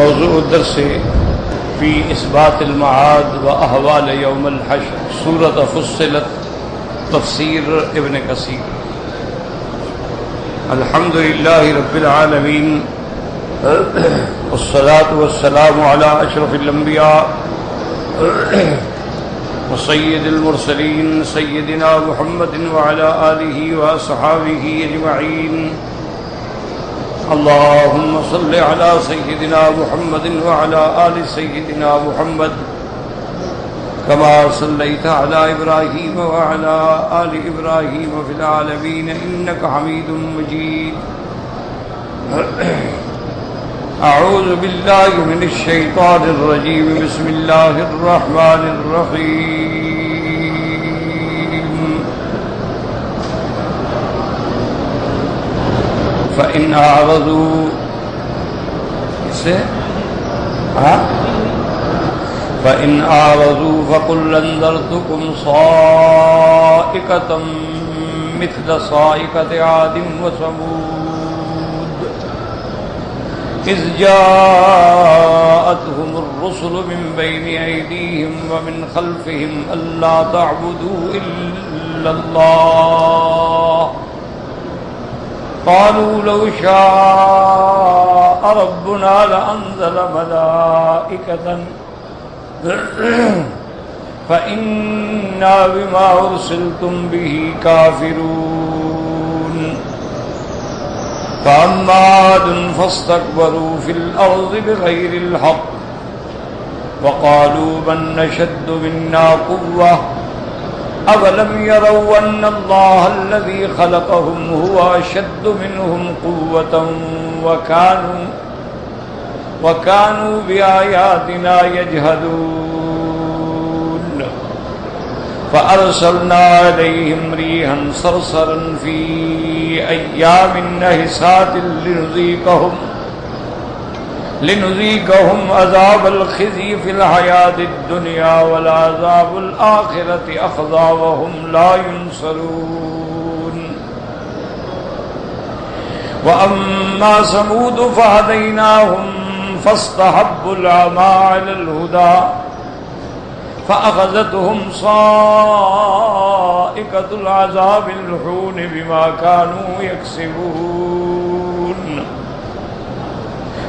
موضوع الدرس في إثبات المعاد وأحوال يوم الحشر سورة فصلت تفسير ابن كثير. الحمد لله رب العالمين والصلاة والسلام على أشرف الأنبياء وسيد المرسلين سيدنا محمد وعلى آله وأصحابه أجمعين. اللهم صل على سيدنا محمد وعلى آل سيدنا محمد كما صليت على إبراهيم وعلى آل إبراهيم في العالمين إنك حميد مجيد. أعوذ بالله من الشيطان الرجيم. بسم الله الرحمن الرحيم. فإن أعرضوا فقل أنذرتكم صاعقة مثل صاعقة عاد وثمود إذ جاءتهم الرسل من بين أيديهم ومن خلفهم ألا تعبدوا إلا الله قالوا لو شاء ربنا لأنزل ملائكة فإنا بما أرسلتم به كافرون. فأما عاد فاستكبروا في الأرض بغير الحق وقالوا من نشد منا قوة أولم يروا أن الله الذي خلقهم هو أشد منهم قوة وكانوا بآياتنا يجهدون. فأرسلنا عليهم ريحا صرصرا في أيام نحسات لنذيقهم عذاب الخزي في الحياة الدنيا والعذاب الآخرة أخزى وهم لا ينصرون. وأما ثمود فهديناهم فاستحبوا العمى على الهدى فأخذتهم صاعقة العذاب الهون بما كانوا يكسبون.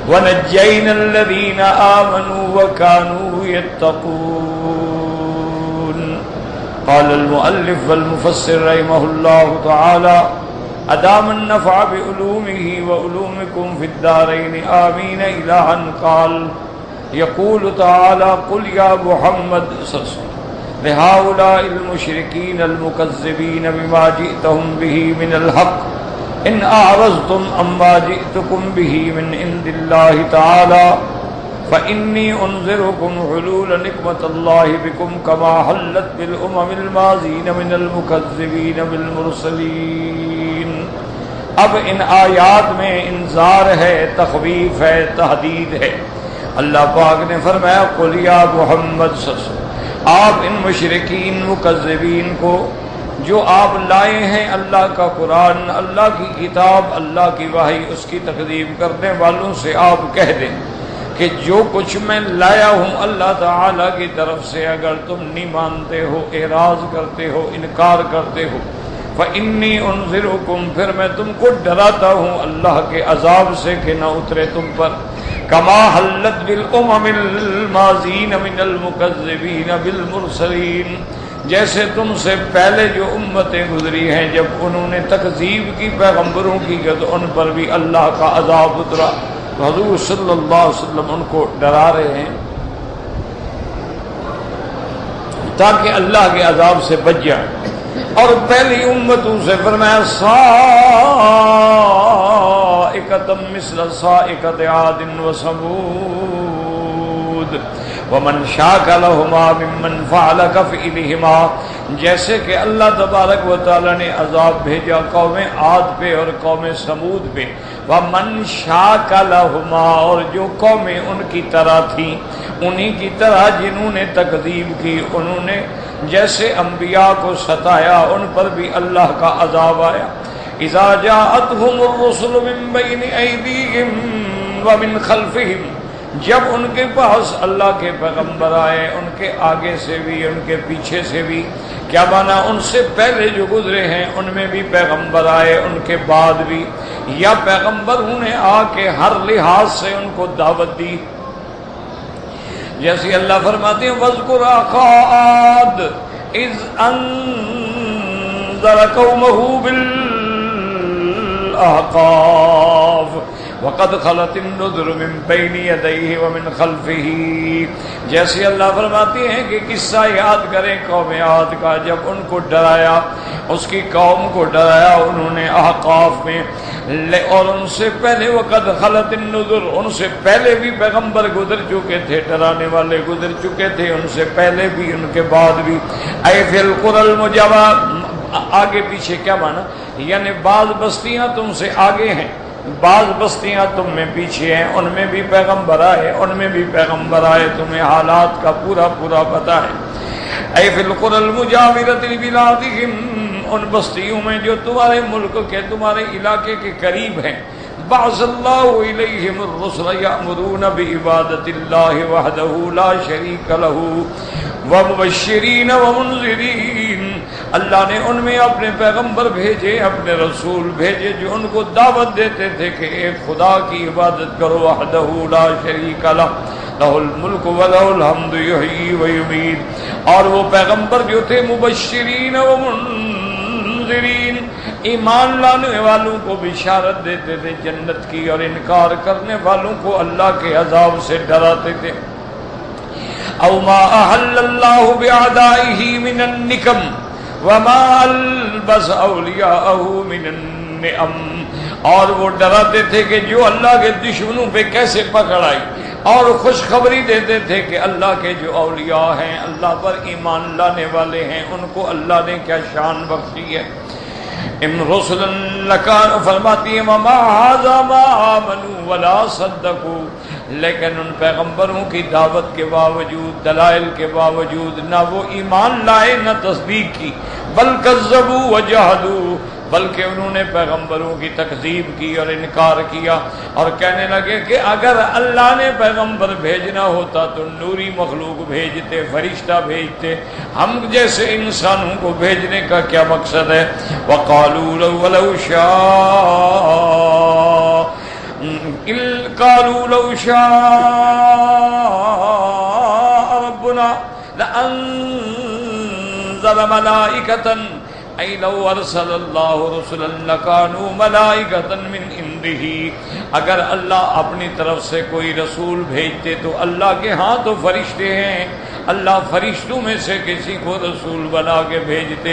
ونجينا الذين آمنوا وكانوا يتقون. قال المؤلف والمفسر رحمه الله تعالى أدام النفع بعلومه وعلومكم في الدارين آمين إلى أن قال يقول تعالى قل يا محمد لهؤلاء المشركين المكذبين بما جئتهم به من الحق إن أعرضتم عما جئتكم به من عند الله تعالى فإني أنذركم حلول نقمة الله بكم كما حلت بالأمم الماضين من المكذبين بالمرسلين. اب ان آیات میں انذار ہے، تخویف ہے، تحدید ہے. اللہ پاک نے فرمایا قل یا محمد آپ ان مشرکین مکذبین کو جو آپ لائے ہیں اللہ کا قرآن، اللہ کی کتاب، اللہ کی وحی، اس کی تکذیب کرنے والوں سے آپ کہہ دیں کہ جو کچھ میں لایا ہوں اللہ تعالی کی طرف سے اگر تم نہیں مانتے ہو، اعراض کرتے ہو، انکار کرتے ہو، فإنی انذرکم پھر میں تم کو ڈراتا ہوں اللہ کے عذاب سے کہ نہ اترے تم پر. کما حلت بالامم الماضین من المکذبین بالمرسلین جیسے تم سے پہلے جو امتیں گزری ہیں جب انہوں نے تکذیب کی پیغمبروں کی تو ان پر بھی اللہ کا عذاب اترا. حضور صلی اللہ علیہ وسلم ان کو ڈرا رہے ہیں تاکہ اللہ کے عذاب سے بچ جائیں. اور پہلی امتوں سے فرمایا صاعقۃ مثل صاعقۃ عاد وثمود ومن شاک لہما ممن فعل کفعلہما جیسے کہ اللہ تبارک و تعالی نے عذاب بھیجا قوم عاد پہ اور قوم ثمود پہ. ومن شاک لہما اور جو قومیں ان کی طرح تھیں انہی کی طرح جنہوں نے تکذیب کی انہوں نے جیسے انبیاء کو ستایا ان پر بھی اللہ کا عذاب آیا. اذا جاءتهم الرسل من بين ايديهم ومن خلفهم جب ان کے پاس اللہ کے پیغمبر آئے، ان کے آگے سے بھی ان کے پیچھے سے بھی، کیا مانا ان سے پہلے جو گزرے ہیں ان میں بھی پیغمبر آئے، ان کے بعد بھی، یا پیغمبروں نے آ کے ہر لحاظ سے ان کو دعوت دی؟ جیسے اللہ فرماتے ہیں وَاذْكُرْ أَخَا عَادٍ إِذْ أَنذَرَ قَوْمَهُ بِالْأَحْقَافِ وَقَدْ خَلَتِ النُّذُرُ مِنْ بَيْنِ يَدَيْهِ وَمِنْ خَلْفِهِ۔ جیسے اللہ فرماتے ہیں کہ قصہ یاد کریں قوم عاد کا، جب ان کو ڈرایا، اس کی قوم کو ڈرایا انہوں نے احقاف میں، اور ان سے پہلے وقت خلت النذر، ان سے پہلے بھی پیغمبر گزر چکے تھے، ڈرانے والے گزر چکے تھے، ان سے پہلے بھی ان کے بعد بھی۔ اے فی القری المجاورہ، آگے پیچھے کیا مانا؟ یعنی بعض بستیاں تم سے آگے ہیں، بعض بستیاں تم میں پیچھے ہیں، ان میں بھی پیغمبر آئے، ان میں بھی پیغمبر آئے، تمہیں حالات کا پورا پورا پتہ ہے۔ اے فی القری المجاورۃ لبلادہم، ان بستیوں میں جو تمہارے ملک کے، تمہارے علاقے کے قریب ہیں۔ بعث اللہ الیہم الرسل یأمرون بعبادۃ اللہ وحدہ لا شریک لہ ومبشرین ومنذرین، اللہ نے ان میں اپنے پیغمبر بھیجے، اپنے رسول بھیجے جو ان کو دعوت دیتے تھے کہ ایک خدا کی عبادت کرو، وحدہ لا شریک لہ، لہ الملک ولہ الحمد یحیی ویمیت۔ اور وہ پیغمبر جو تھے مبشرین ومنذرین، ایمان لانے والوں کو بشارت دیتے تھے جنت کی، اور انکار کرنے والوں کو اللہ کے عذاب سے ڈراتے تھے۔ او ما احل اللہ بعدائہ من النکم وما البس اولیاءہ من النعم، اور وہ ڈراتے تھے کہ جو اللہ کے دشمنوں پہ کیسے پکڑ آئی، اور خوشخبری دیتے تھے کہ اللہ کے جو اولیاء ہیں، اللہ پر ایمان لانے والے ہیں، ان کو اللہ نے کیا شان بخشی ہے۔ ام رسلا لکان، فرماتی ہے وما ھذا ما آمنوا ولا صدقوا، لیکن ان پیغمبروں کی دعوت کے باوجود، دلائل کے باوجود، نہ وہ ایمان لائے نہ تصدیق کی، بل کذبوا وجحدوا، بلکہ انہوں نے پیغمبروں کی تکذیب کی اور انکار کیا، اور کہنے لگے کہ اگر اللہ نے پیغمبر بھیجنا ہوتا تو نوری مخلوق بھیجتے، فرشتہ بھیجتے، ہم جیسے انسانوں کو بھیجنے کا کیا مقصد ہے؟ وقالوا لو شاء، قالوا لو شاء ربنا لأنزل ملائكة، اے لو ارسل اللہ رسلا لکانوا ملائکۃ من عنده، اگر اللہ اپنی طرف سے کوئی رسول بھیجتے تو اللہ کے ہاں تو فرشتے ہیں، اللہ فرشتوں میں سے کسی کو رسول بنا کے بھیجتے۔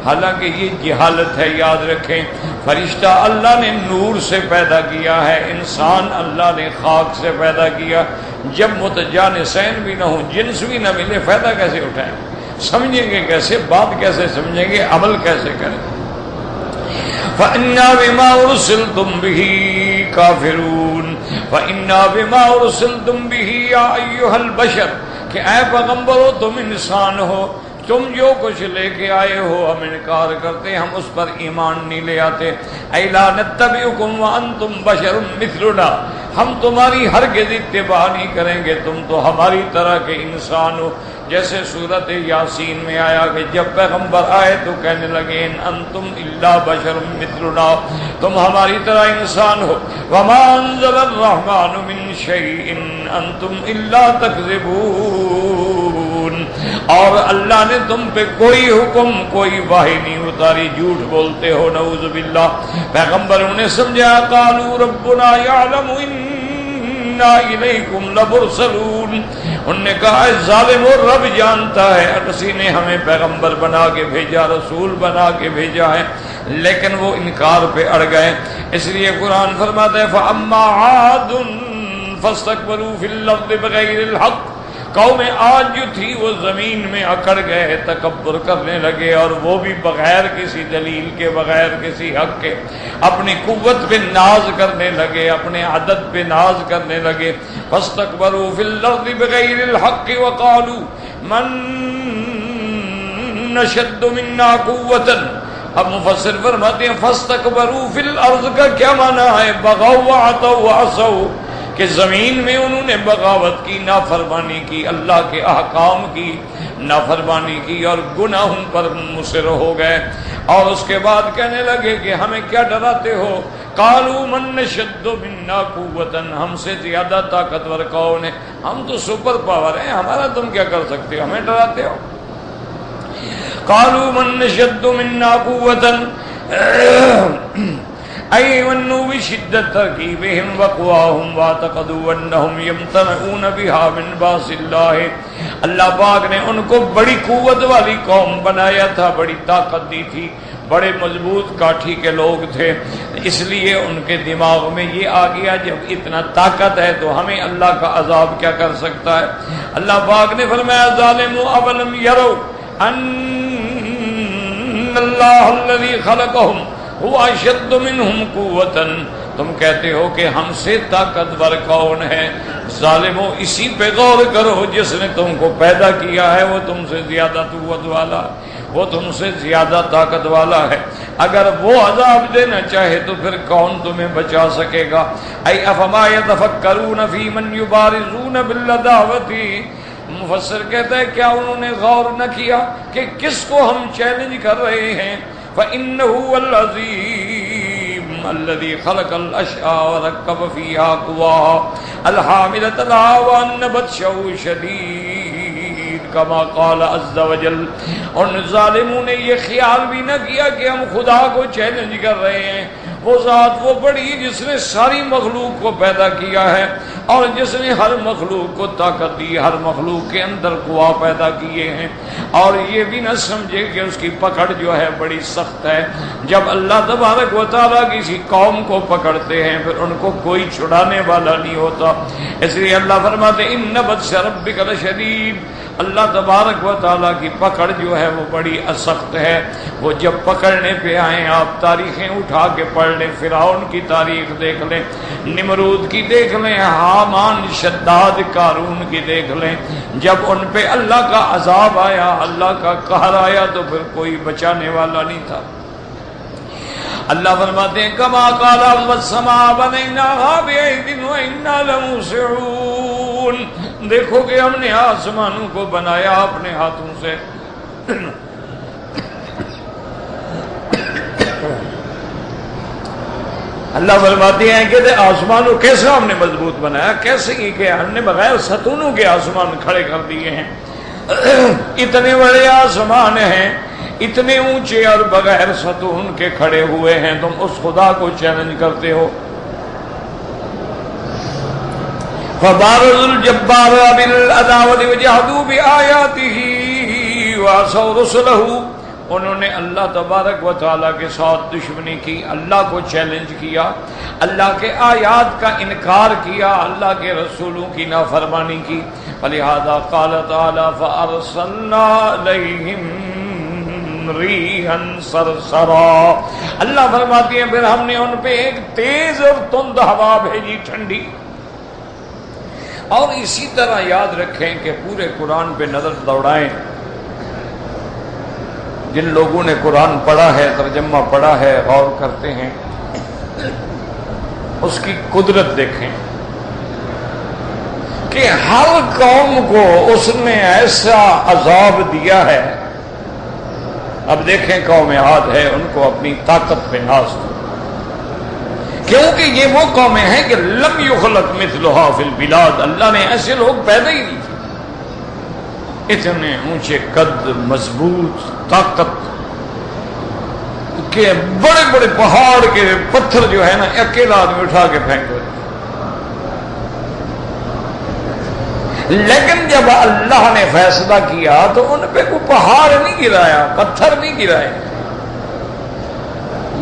حالانکہ یہ جہالت ہے، یاد رکھیں، فرشتہ اللہ نے نور سے پیدا کیا ہے، انسان اللہ نے خاک سے پیدا کیا۔ جب متجانسین بھی نہ ہوں، جنس بھی نہ ملے، فائدہ کیسے اٹھائیں؟ سمجھیں گے کیسے؟ بات کیسے سمجھیں گے؟ عمل کیسے کریں؟ فَإِنَّا بِمَا أُرْسِلْتُمْ بِهِ كَافِرُونَ فَإِنَّا بِمَا أُرْسِلْتُمْ بِهِ يَا أَيُّهَا الْبَشَرُ، کہ اے پیغمبرو تم انسان ہو، تم جو کچھ لے کے آئے ہو ہم انکار کرتے، ہم اس پر ایمان نہیں لے آتے۔ اَيْ لَا نَتَّبِعُكُمْ وَأَنْتُمْ بَشَرٌ مِثْلُنَا، ہم تمہاری ہرگز اتباع نہیں کریں گے، تم تو ہماری طرح کے انسان ہو۔ جیسے سورت یاسین میں آیا کہ جب پیغمبر آئے تو کہنے لگے ان انتم الا بشر مثلنا، تم ہماری طرح انسان ہو۔ وما انزل الرحمن من شیء انتم الا تکذبون، اور اللہ نے تم پہ کوئی حکم، کوئی وحی نہیں اتاری، جھوٹ بولتے ہو، نعوذ باللہ۔ پیغمبروں نے سمجھا قالوا ربنا يعلم انا الیکم لمرسلون، انہوں نے کہا ظالم و رب جانتا ہے اسی نے ہمیں پیغمبر بنا کے بھیجا، رسول بنا کے بھیجا ہے، لیکن وہ انکار پہ اڑ گئے۔ اس لیے قرآن فرماتا ہے فَأَمَّا عَادٌ فَاسْتَكْبَرُوا فِي الْأَرْضِ بِغَيْرِ الْحَقِّ، قوم عاد جو تھی وہ زمین میں اکڑ گئے، تکبر کرنے لگے، اور وہ بھی بغیر کسی دلیل کے، بغیر کسی حق کے، اپنی قوت پہ ناز کرنے لگے، اپنے عدد پہ ناز کرنے لگے۔ فاستكبروا في الارض بغير الحق وقالوا من اشد منا قوة، اب مفسر فرماتے ہیں فاستكبروا في الارض کا کیا معنی ہے؟ بغوا وعتوا وعصوا، کہ زمین میں انہوں نے بغاوت کی، نافرمانی کی، اللہ کے احکام کی نافرمانی کی اور گناہوں پر مصر ہو گئے، اور اس کے بعد کہنے لگے کہ ہمیں کیا ڈراتے ہو؟ قالوا من نشد منا قوتا، ہم سے زیادہ طاقتور کون ہے؟ ہم تو سپر پاور ہیں، ہمارا تم کیا کر سکتے ہو، ہمیں ڈراتے ہو؟ قالوا من نشد منا قوتا أي ونوا بشدة تركيبهم وقواهم واعتقدوا أنهم يمتنعون بها من باس الله، اللہ پاک نے ان کو بڑی قوت والی قوم بنایا تھا، بڑی طاقت دی تھی، بڑے مضبوط کاٹھی کے لوگ تھے، اس لیے ان کے دماغ میں یہ آ گیا جب اتنا طاقت ہے تو ہمیں اللہ کا عذاب کیا کر سکتا ہے۔ اللہ پاک نے فرمایا ظالموا اولم يروا ان اللہ الذي خلقهم هو اشد منهم قوتا، تم کہتے ہو کہ ہم سے طاقتور کون ہے؟ ظالمو اسی پہ غور کرو، جس نے تم کو پیدا کیا ہے وہ تم سے زیادہ قوت والا، وہ تم سے زیادہ طاقت والا ہے۔ اگر وہ عذاب دینا چاہے تو پھر کون تمہیں بچا سکے گا؟ ای افما یتفکرون فی من یبارزون بالعداوۃ، مفسر کہتا ہے کیا انہوں نے غور نہ کیا کہ کس کو ہم چیلنج کر رہے ہیں؟ فَإِنَّهُ الْعَظِيمُ الَّذِي خَلَقَ الْأَشْيَاءَ وَرَكَّبَ فِيهَا قُوَّاهَا الْحَامِلَةَ لَهَا وَأَنَّ بَطْشَهُ شَدِيدٌ كَمَا قَالَ عَزَّ وَجَلَّ۔ ان ظالموں نے یہ خیال بھی نہ کیا کہ ہم خدا کو چیلنج کر رہے ہیں، وہ ذات وہ بڑی جس نے ساری مخلوق کو پیدا کیا ہے اور جس نے ہر مخلوق کو طاقت دی، ہر مخلوق کے اندر قوا پیدا کیے ہیں، اور یہ بھی نہ سمجھے کہ اس کی پکڑ جو ہے بڑی سخت ہے۔ جب اللہ تبارک و تعالیٰ کسی قوم کو پکڑتے ہیں پھر ان کو کوئی چھڑانے والا نہیں ہوتا، اس لیے اللہ فرماتے ان بطش ربک لشدید، اللہ تبارک و تعالیٰ کی پکڑ جو ہے وہ بڑی سخت ہے۔ وہ جب پکڑنے پہ آئیں، آپ تاریخیں اٹھا کے پڑھ لیں، فرعون کی تاریخ دیکھ لیں، نمرود کی دیکھ لیں، حامان، شداد، قارون کی دیکھ لیں، جب ان پہ اللہ کا عذاب آیا، اللہ کا قہر آیا تو پھر کوئی بچانے والا نہیں تھا۔ اللہ فرماتے ہیں کما قال والسماء بنيناها بأيد وإنا لموسعون، دیکھو کہ ہم نے آسمانوں کو بنایا اپنے ہاتھوں سے۔ اللہ فرماتے ہیں کہ آسمانوں کیسے ہم نے مضبوط بنایا، کیسے یہ کہ ہم نے بغیر ستونوں کے آسمان کھڑے کر دیے ہیں۔ اتنے بڑے آسمان ہیں، اتنے اونچے اور بغیر ستون کے کھڑے ہوئے ہیں، تم اس خدا کو چیلنج کرتے ہو۔ فَبَارَزُ الْجَبَّارَ بِالْعَدَاوَةِ وَجَحَدُوا بِآيَاتِهِ وَعَصَوْا رُسُلَهُ، انہوں نے اللہ تبارک و تعالیٰ کے ساتھ دشمنی کی، اللہ کو چیلنج کیا، اللہ کے آیات کا انکار کیا، اللہ کے رسولوں کی نافرمانی کی۔ فلہذا قال تعالیٰ فَأَرْسَلْنَا عَلَيْهِمْ رِيحًا صَرْصَرًا، اللہ فرماتی ہیں پھر ہم نے ان پہ ایک تیز اور تند ہوا بھیجی، ٹھنڈی۔ اور اسی طرح یاد رکھیں کہ پورے قرآن پہ نظر دوڑائیں، جن لوگوں نے قرآن پڑھا ہے، ترجمہ پڑھا ہے، غور کرتے ہیں، اس کی قدرت دیکھیں کہ ہر قوم کو اس نے ایسا عذاب دیا ہے۔ اب دیکھیں قوم عاد ہے، ان کو اپنی طاقت پہ ناز تھا، کیونکہ یہ وہ قومیں ہیں کہ لم یخلق مثلها فی البلاد، اللہ نے ایسے لوگ پیدا ہی نہیں تھے، اتنے اونچے قد، مضبوط طاقت کہ بڑے بڑے پہاڑ کے پتھر جو ہے نا اکیلا آدمی اٹھا کے پھینک دے۔ لیکن جب اللہ نے فیصلہ کیا تو ان پہ کوئی پہاڑ نہیں گرایا، پتھر نہیں گرائے،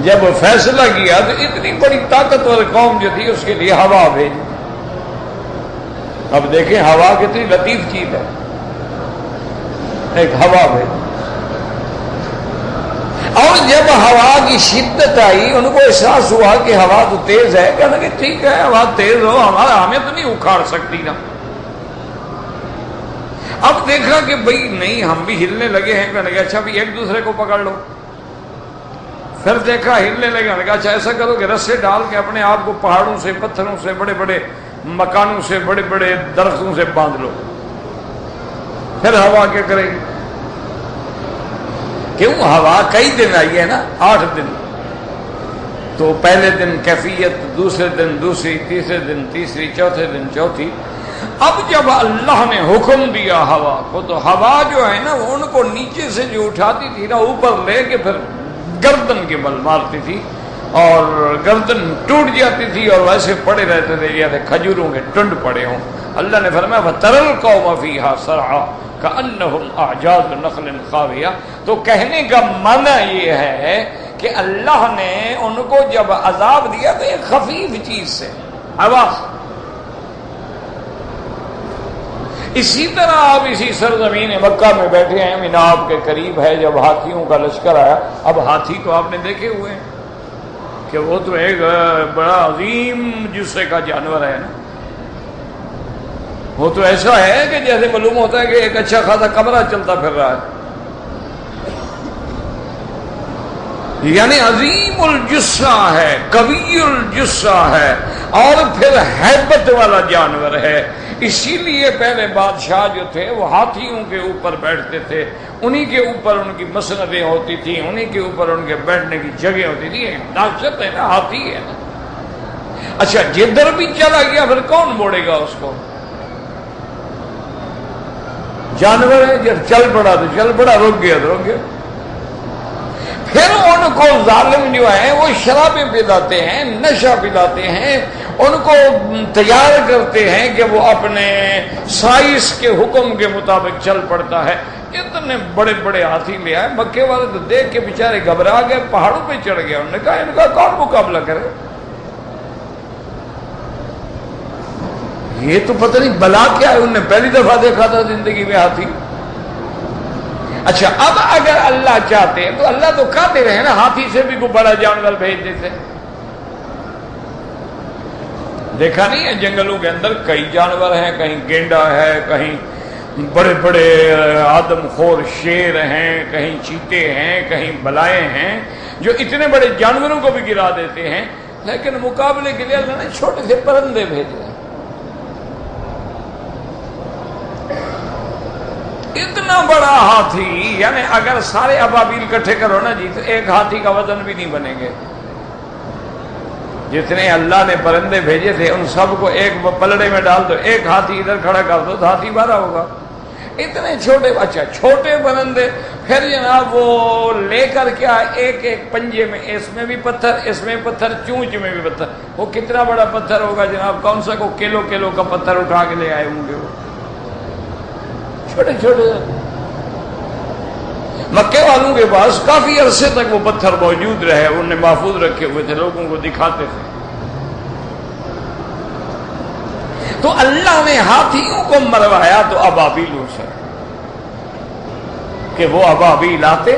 جب فیصلہ کیا تو اتنی بڑی طاقتور قوم جو تھی اس کے لیے ہوا بھیجی۔ اب دیکھیں ہوا کتنی لطیف چیز ہے، ایک ہوا بھیجی، اور جب ہوا کی شدت آئی ان کو احساس ہوا کہ ہوا تو تیز ہے، کہنا کہ ٹھیک ہے ہوا تیز ہو، ہمیں تو نہیں اکھاڑ سکتی نا۔ اب دیکھا کہ بھئی نہیں، ہم بھی ہلنے لگے ہیں، کہنے کہ اچھا بھی ایک دوسرے کو پکڑ لو۔ پھر دیکھا ہلنے لگے، کہا اچھا ایسا کرو کہ رسے ڈال کے اپنے آپ کو پہاڑوں سے، پتھروں سے، بڑے بڑے مکانوں سے بڑے بڑے درختوں سے باندھ لو، پھر ہوا کیا کرے گی؟ کیوں؟ ہوا کئی دن آئی ہے نا، 8 دن، تو پہلے دن کیفیت، دوسرے دن دوسری، تیسرے دن تیسری، چوتھے دن چوتھی۔ اب جب اللہ نے حکم دیا ہوا کو، تو ہوا جو ہے نا وہ ان کو نیچے سے جو اٹھاتی تھی نا، اوپر لے کے پھر گردن کے بل مارتی تھی اور گردن ٹوٹ جاتی تھی اور ویسے پڑے رہتے تھے جیسے کھجوروں کے ٹنڈ پڑے ہوں۔ اللہ نے فرمایا وَتَرَى الْقَوْمَ فِيهَا صَرْعَىٰ كَأَنَّهُمْ أَعْجَازُ نَخْلٍ خَاوِيَةٍ۔ تو کہنے کا معنی یہ ہے کہ اللہ نے ان کو جب عذاب دیا تو ایک خفیف چیز سے، آواز۔ اسی طرح آپ اسی سرزمین مکہ میں بیٹھے ہیں، مینا آپ کے قریب ہے، جب ہاتھیوں کا لشکر آیا، اب ہاتھی تو آپ نے دیکھے ہوئے ہیں کہ وہ تو ایک بڑا عظیم جثے کا جانور ہے نا، وہ تو ایسا ہے کہ جیسے معلوم ہوتا ہے کہ ایک اچھا خاصا کمرہ چلتا پھر رہا ہے، یعنی عظیم الجثہ ہے، قوی الجثہ ہے، اور پھر ہیبت والا جانور ہے۔ اسی لیے پہلے بادشاہ جو تھے وہ ہاتھیوں کے اوپر بیٹھتے تھے، انہی کے اوپر ان کی مسندیں ہوتی تھیں، انہی کے اوپر ان کے بیٹھنے کی جگہ ہوتی تھی۔ طاقت ہے نا، ہاتھی ہے نا۔ اچھا جدھر بھی چلا گیا پھر کون موڑے گا اس کو؟ جانور ہے، جب چل پڑا تو چل پڑا، رک گیا تو رک گیا۔ پھر ان کو ظالم جو ہیں وہ شرابیں پلاتے ہیں، نشہ پلاتے ہیں، ان کو تیار کرتے ہیں کہ وہ اپنے سائز کے حکم کے مطابق چل پڑتا ہے۔ اتنے بڑے بڑے ہاتھی لے آئے، مکے والے تو دیکھ کے بیچارے گھبرا گئے، پہاڑوں پہ چڑھ گئے۔ انہوں نے کہا ان کا کون مقابلہ کرے؟ یہ تو پتہ نہیں بلا کیا ہے، انہوں نے پہلی دفعہ دیکھا تھا زندگی میں ہاتھی۔ اچھا اب اگر اللہ چاہتے تو اللہ تو قادر ہے نا، ہاتھی سے بھی کوئی بڑا جانور بھیج دیتے۔ دیکھا نہیں ہے جنگلوں کے اندر کئی جانور ہیں، کہیں گینڈا ہے، کہیں بڑے بڑے آدم خور شیر ہیں، کہیں چیتے ہیں، کہیں بلائیں ہیں، جو اتنے بڑے جانوروں کو بھی گرا دیتے ہیں، لیکن مقابلے کے لیے اللہ نے چھوٹے سے پرندے بھیجے۔ اتنا بڑا ہاتھی، یعنی اگر سارے ابابیل اکٹھے کرو نا جی تو ایک ہاتھی کا وزن بھی نہیں بنے گے۔ جتنے اللہ نے پرندے بھیجے تھے ان سب کو ایک پلڑے میں ڈال دو، ایک ہاتھی ادھر کھڑا کر دو تو ہاتھی بھرا ہوگا۔ اتنے چھوٹے، اچھا چھوٹے پرندے، پھر جناب وہ لے کر کیا ایک ایک پنجے میں، اس میں بھی پتھر، اس میں پتھر، چونچ میں بھی پتھر۔ وہ کتنا بڑا پتھر ہوگا جناب، کون سا کو کلو کلو کا پتھر اٹھا کے لے آئے ہوں گے وہ، چھوٹے چھوٹے۔ مکے والوں کے پاس کافی عرصے تک وہ پتھر موجود رہے، انہوں نے محفوظ رکھے ہوئے تھے، لوگوں کو دکھاتے تھے۔ تو اللہ نے ہاتھیوں کو مروایا تو ابابیلوں سے، کہ وہ ابابیل آتے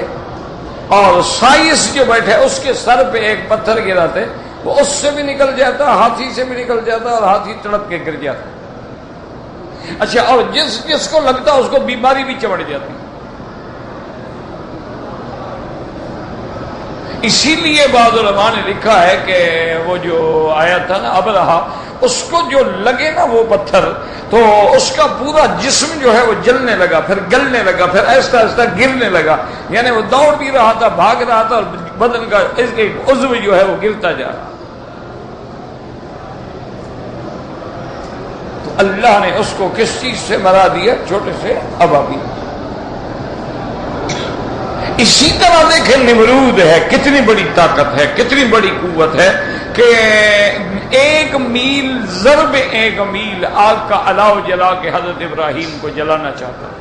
اور سائس جو بیٹھے اس کے سر پہ ایک پتھر گراتے، وہ اس سے بھی نکل جاتا، ہاتھی سے بھی نکل جاتا اور ہاتھی تڑپ کے گر جاتا۔ اچھا اور جس جس کو لگتا اس کو بیماری بھی چمڑ جاتی۔ اسی لیے بعض علماء نے لکھا ہے کہ وہ جو آیا تھا نا ابرہا، اس کو جو لگے نا وہ پتھر تو اس کا پورا جسم جو ہے وہ جلنے لگا، پھر گلنے لگا، پھر ایسا ایسا گرنے لگا، یعنی وہ دوڑ بھی رہا تھا، بھاگ رہا تھا اور بدن کا ایک عضو جو ہے وہ گرتا جا رہا۔ تو اللہ نے اس کو کس چیز سے مرا دیا؟ چھوٹے سے ابابیل۔ اسی طرح دیکھیں نمرود ہے، کتنی بڑی طاقت ہے، کتنی بڑی قوت ہے کہ ایک میل ضرب ایک میل آگ کا الاؤ جلا کے حضرت ابراہیم کو جلانا چاہتا ہے،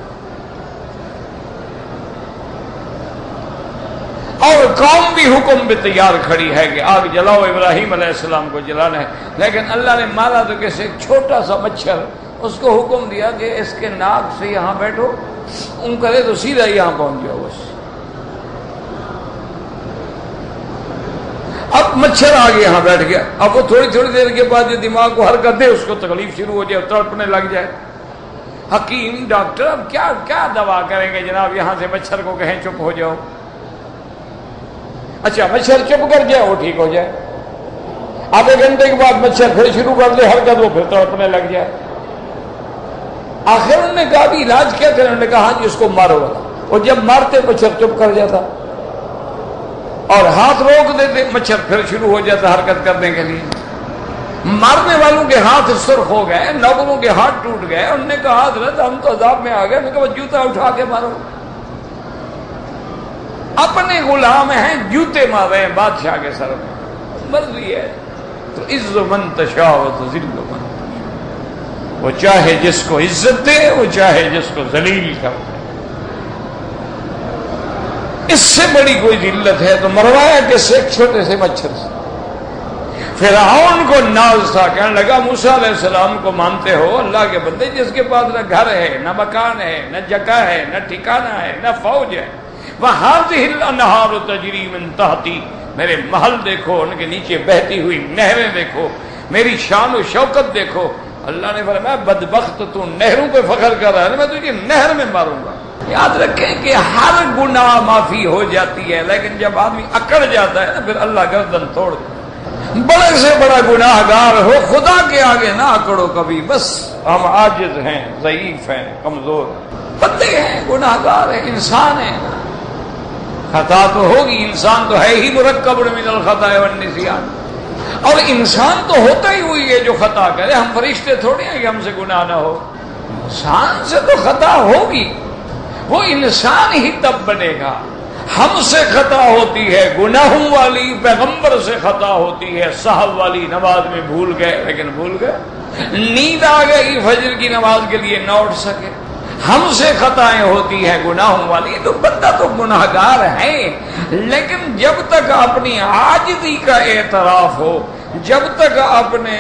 اور قوم بھی حکم بھی تیار کھڑی ہے کہ آگ جلاؤ، ابراہیم علیہ السلام کو جلانا ہے، لیکن اللہ نے مارا تو کیسے؟ ایک چھوٹا سا مچھر، اس کو حکم دیا کہ اس کے ناک سے یہاں بیٹھو، ان کرے تو سیدھا یہاں پہنچ جاؤ بس۔ اب مچھر آگے یہاں بیٹھ گیا، اب وہ تھوڑی تھوڑی دیر کے بعد جو دماغ کو حرکت دے اس کو تکلیف شروع ہو جائے، تڑپنے لگ جائے۔ حکیم ڈاکٹر اب کیا دوا کریں گے جناب، یہاں سے مچھر کو کہیں چپ ہو جاؤ۔ اچھا مچھر چپ کر جائے وہ ٹھیک ہو جائے، آدھے گھنٹے کے بعد مچھر پھر شروع کر دے حرکت، وہ پھر تڑپنے لگ جائے۔ آخر انہوں نے کہا بھی علاج کیا کریں؟ انہوں نے کہا ہاں جی اس کو مارو والا، اور جب مارتے مچھر چپ کر جاتا، اور ہاتھ روک دیتے مچھر پھر شروع ہو جاتا حرکت کرنے کے لیے۔ مارنے والوں کے ہاتھ سرخ ہو گئے، نوکروں کے ہاتھ ٹوٹ گئے۔ انہوں نے کہا حضرت ہم تو عذاب میں آ گئے۔ انہوں نے کہا جوتا اٹھا کے مارو۔ اپنے غلام ہیں، جوتے مار رہے ہیں بادشاہ کے سر میں، مرضی ہے۔ تو عز من تشاء و تذل من تشاء، وہ چاہے جس کو عزت دے، وہ چاہے جس کو ذلیل کر دے۔ اس سے بڑی کوئی ذلت ہے تو مروایا کس سے؟ ایک چھوٹے سے مچھر سے۔ فرعون کو ناز تھا، کہنے لگا موسیٰ علیہ السلام کو مانتے ہو؟ اللہ کے بندے جس کے پاس نہ گھر ہے، نہ مکان ہے، نہ جگہ ہے، نہ ٹھکانہ ہے، نہ فوج ہے، وَهَٰذِهِ الْأَنْهَارُ تَجْرِي مِن تَحْتِي، میرے محل دیکھو، ان کے نیچے بہتی ہوئی نہریں دیکھو، میری شان و شوکت دیکھو۔ اللہ نے فرمایا بدبخت تو نہروں پہ فخر کر رہا ہے، میں تجھے نہر میں ماروں گا۔ یاد رکھیں کہ ہر گناہ معافی ہو جاتی ہے، لیکن جب آدمی اکڑ جاتا ہے نا پھر اللہ گردن توڑ دیتا ہے۔ بڑے سے بڑا گناہ گار ہو، خدا کے آگے نہ اکڑو کبھی، بس ہم عاجز ہیں، ضعیف ہیں، کمزور ہیں، بندے ہیں، گناہ گار ہیں، انسان ہیں، خطا تو ہوگی، انسان تو ہے ہی مرکب من الخطا والنسیان، اور انسان تو ہوتا ہی ہوئی ہے جو خطا کرے۔ ہم فرشتے تھوڑے ہیں کہ ہم سے گناہ نہ ہو، انسان سے تو خطا ہوگی، وہ انسان ہی تب بنے گا۔ ہم سے خطا ہوتی ہے گناہوں والی، پیغمبر سے خطا ہوتی ہے سہو والی، نماز میں بھول گئے لیکن بھول گئے، نیند آ گئی فجر کی نماز کے لیے نہ اٹھ سکے۔ ہم سے خطائیں ہوتی ہیں گناہوں والی، تو بندہ تو گناہگار ہے، لیکن جب تک اپنی عاجزی کا اعتراف ہو، جب تک اپنے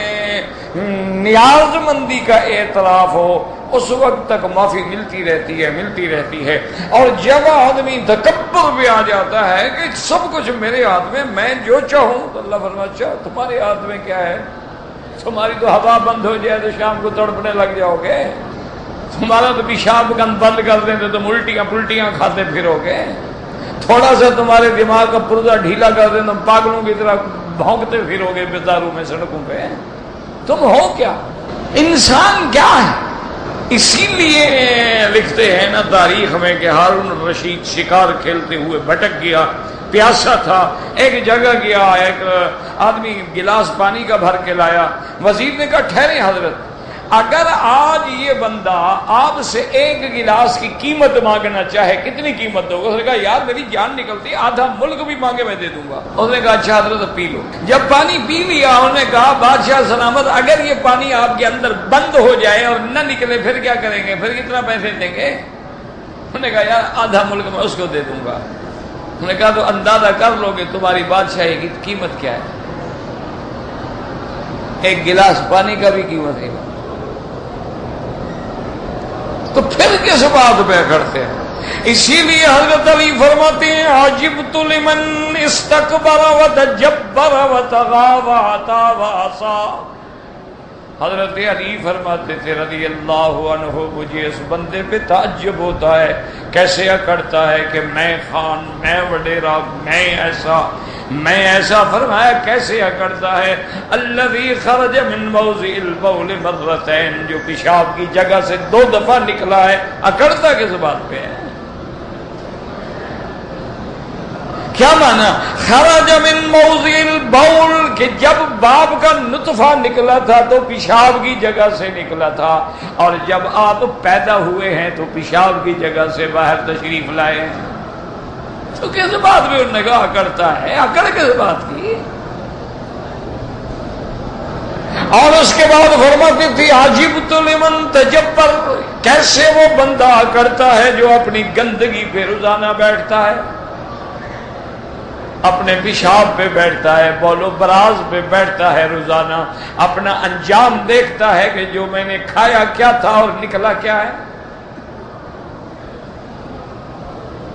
نیاز مندی کا اعتراف ہو، اس وقت تک معافی ملتی رہتی ہے۔ اور جب آدمی تکبر پہ آ جاتا ہے کہ سب کچھ میرے ہاتھ میں جو چاہوں، تو اللہ فرماتا اچھا تمہارے ہاتھ میں کیا ہے؟ تمہاری تو ہوا بند ہو جائے تو شام کو تڑپنے لگ جاؤ گے، تمہارا تو پیشاب بند کر دیں تو تم الٹیاں پلٹیاں کھاتے پھرو گے، تھوڑا سا تمہارے دماغ کا پرزہ ڈھیلا کر دیں تم پاگلوں کی طرح بھونکتے پھرو گے بازاروں میں، سڑکوں پہ۔ تم ہو کیا؟ انسان کیا ہے؟ اسی لیے لکھتے ہیں نا تاریخ میں کہ ہارون الرشید شکار کھیلتے ہوئے بھٹک گیا، پیاسا تھا، ایک جگہ گیا، ایک آدمی گلاس پانی کا بھر کے لایا۔ وزیر نے کہا ٹھہرے حضرت، اگر آج یہ بندہ آپ سے ایک گلاس کی قیمت مانگنا چاہے کتنی قیمت دو گے؟ اس نے کہا یار میری جان نکلتی، آدھا ملک بھی مانگے میں دے دوں گا۔ اس نے کہا اچھا حضرت پی لو۔ جب پانی پی لیا انہوں نے کہا بادشاہ سلامت، اگر یہ پانی آپ کے اندر بند ہو جائے اور نہ نکلے پھر کیا کریں گے؟ پھر کتنا پیسے دیں گے؟ انہوں نے کہا یار آدھا ملک میں اس کو دے دوں گا۔ انہوں نے کہا تو اندازہ کر لو کہ تمہاری بادشاہی کی قیمت کیا ہے، ایک گلاس پانی کا بھی قیمت ہے۔ تو پھر کس بات پہ کرتے ہیں؟ اسی لیے حضرت علی فرماتے ہیں عجبت لمن استکبر وتجبر وطغى وعتى وعصى۔ حضرت علی فرماتے تھے رضی اللہ عنہ، مجھے اس بندے پہ تعجب ہوتا ہے، کیسے اکڑتا ہے کہ میں خان، میں وڈیرا، میں ایسا فرمایا کیسے اکڑتا ہے؟ الذی خرج من موضع البول مرتين، جو پیشاب کی جگہ سے 2 دفعہ نکلا ہے، اکڑتا کس بات پہ ہے؟ کیا مانا خرج من موضع البول، کہ جب باپ کا نطفہ نکلا تھا تو پیشاب کی جگہ سے نکلا تھا، اور جب آپ پیدا ہوئے ہیں تو پیشاب کی جگہ سے باہر تشریف لائے ہیں، تو کس بات پہ انہوں نے کہا اکڑتا ہے؟ اکڑ کس بات کی؟ اور اس کے بعد فرماتی تھی عجبت لمن تجبر، کیسے وہ بندہ اکڑتا ہے جو اپنی گندگی پہ روزانہ بیٹھتا ہے، اپنے پیشاب پہ بیٹھتا ہے، بول و براز پہ بیٹھتا ہے روزانہ، اپنا انجام دیکھتا ہے کہ جو میں نے کھایا کیا تھا اور نکلا کیا ہے۔